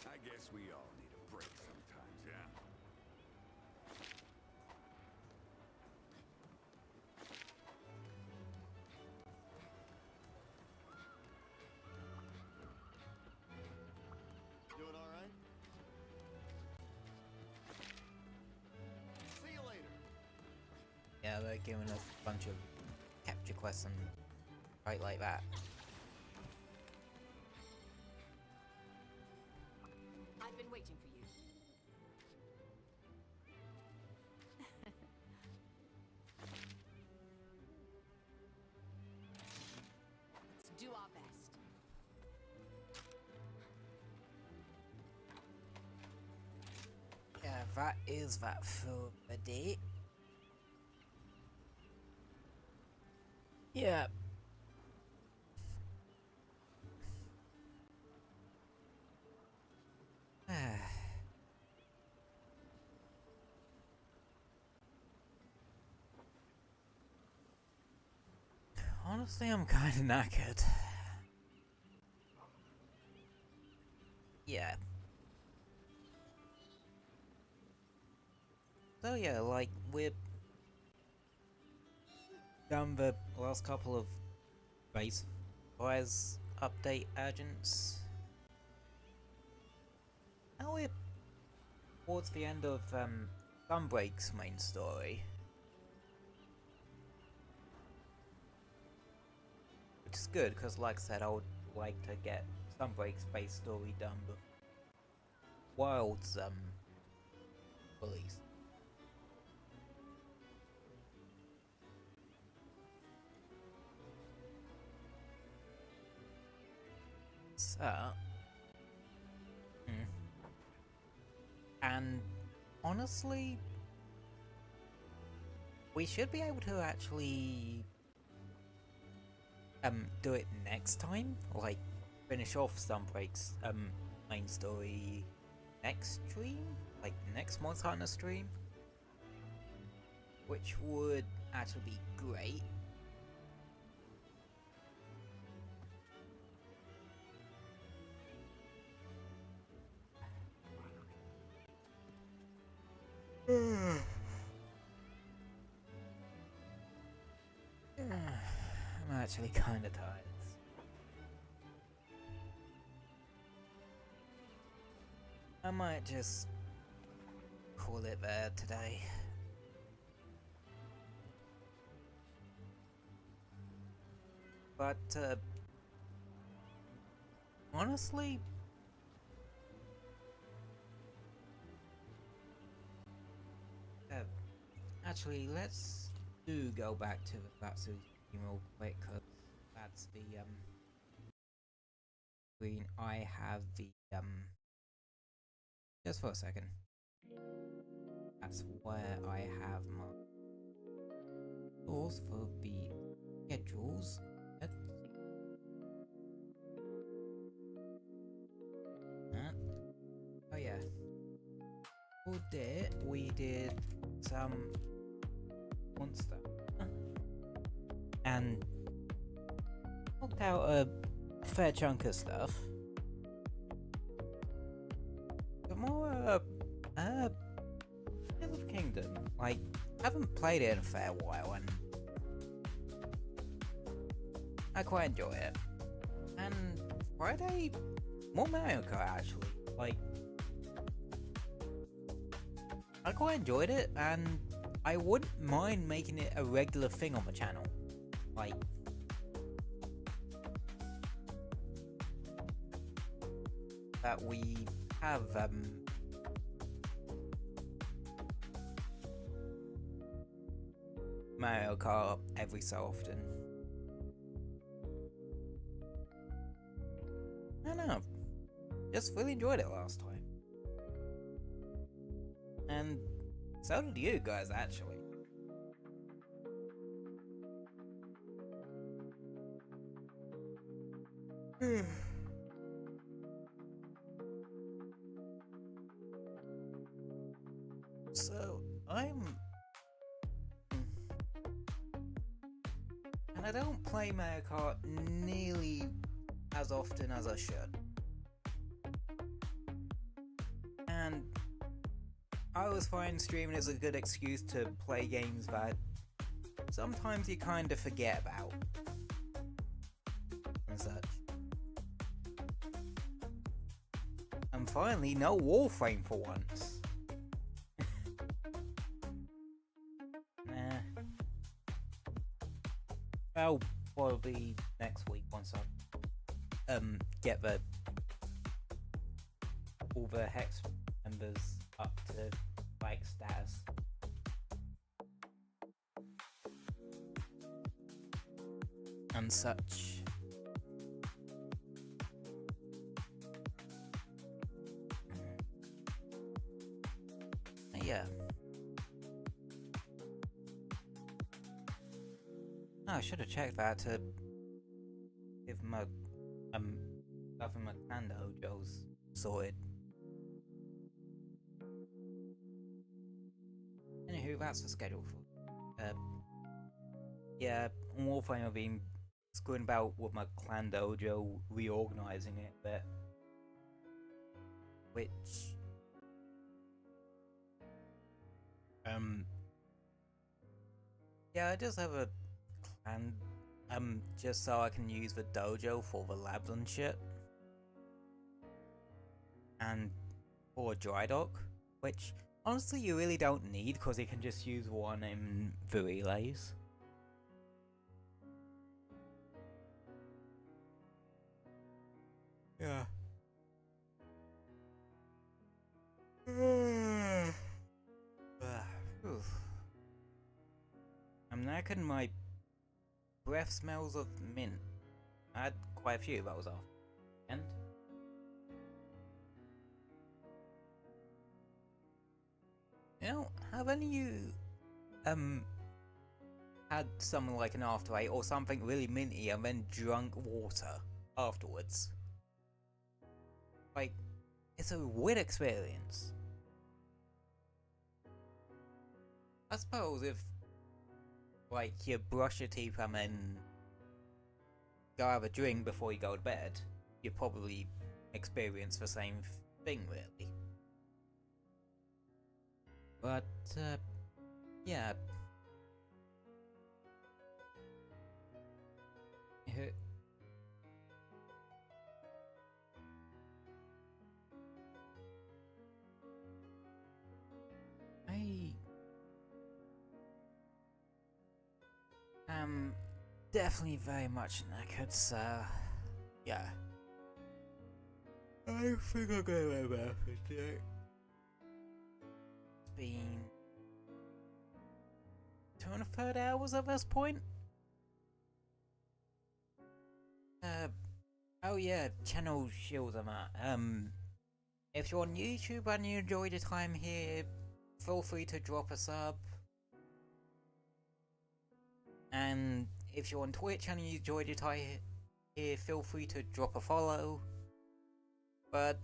I guess we all need a break sometimes, yeah? Doing all right? See you later. Yeah, they're giving us a bunch of capture quests and right like that. I've been waiting for you. Let's do our best. Yeah, that is that for the day. Yeah. Honestly, I'm kind of knackered. Yeah. So yeah, like, we're done the last couple of base Rise update urgents. Now we're towards the end of Sunbreak's main story. Which is good, because like I said, I would like to get Sunbreak's base story done before Wild's release. So, and honestly, we should be able to actually do it next time, like finish off Sunbreak's main story next stream, like next Monster Hunter stream. which would actually be great. I'm actually kind of tired. I might just call it there today. But honestly, actually, let's go back to that real quick, cause that's the screen I have the just for a second. That's where I have my source for the schedules. Oh yeah. We did some monster and knocked out a fair chunk of stuff. But more Tears of Kingdom. Like, I haven't played it in a fair while and I quite enjoy it. And Friday, more Mario Kart actually. Like, I quite enjoyed it, and I wouldn't mind making it a regular thing on the channel. Like, that we have Mario Kart every so often. I don't know, just really enjoyed it last time. And so did you guys, actually. So, and I don't play Mario Kart nearly as often as I should. And I always find streaming is a good excuse to play games that sometimes you kind of forget about and such. And finally, no Warframe for once. Nah. Well, probably next week once I get all the Hex members up to like status. And such. Yeah. Oh, I should have checked that to give my stuff in my clan dojos sorted. Anywho, that's the schedule for. Yeah, on Warframe I've been screwing about with my clan dojo, reorganizing it a bit. Which yeah, I just have a clan just so I can use the dojo for the labs and shit. And for a dry dock, which honestly you really don't need because you can just use one in the relays. Yeah. I'm knackered, my breath smells of mint. I had quite a few of those off. And you know, have any of you had something like an after eight or something really minty and then drunk water afterwards? Like, it's a weird experience. I suppose if like you brush your teeth and then go have a drink before you go to bed, you probably experience the same thing, really. But yeah. I am definitely very much knackered, so yeah. I think I'll go to bed for today. It's been 2.5 hours at this point. Oh yeah, channel shield them at. If you're on YouTube and you enjoyed your time here, feel free to drop a sub. And if you're on Twitch and you enjoyed your time here, feel free to drop a follow. But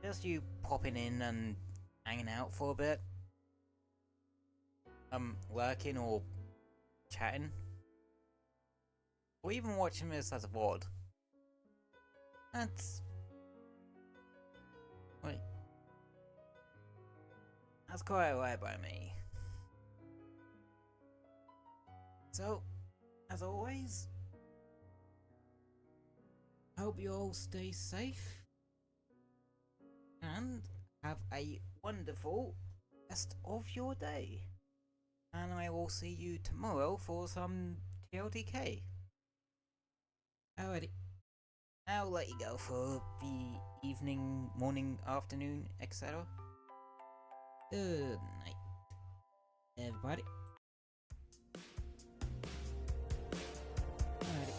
just you popping in and hanging out for a bit, lurking or chatting, or even watching this as a VOD. That's quite alright by me. So, as always, hope you all stay safe and have a wonderful rest of your day. And I will see you tomorrow for some TLDK. Alrighty. I'll let you go for the evening, morning, afternoon, etc. Good night, everybody. Alrighty.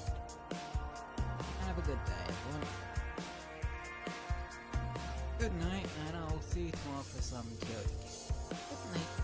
Have a good day, everyone. Good night, and I'll see you tomorrow for some TLDK. Good night.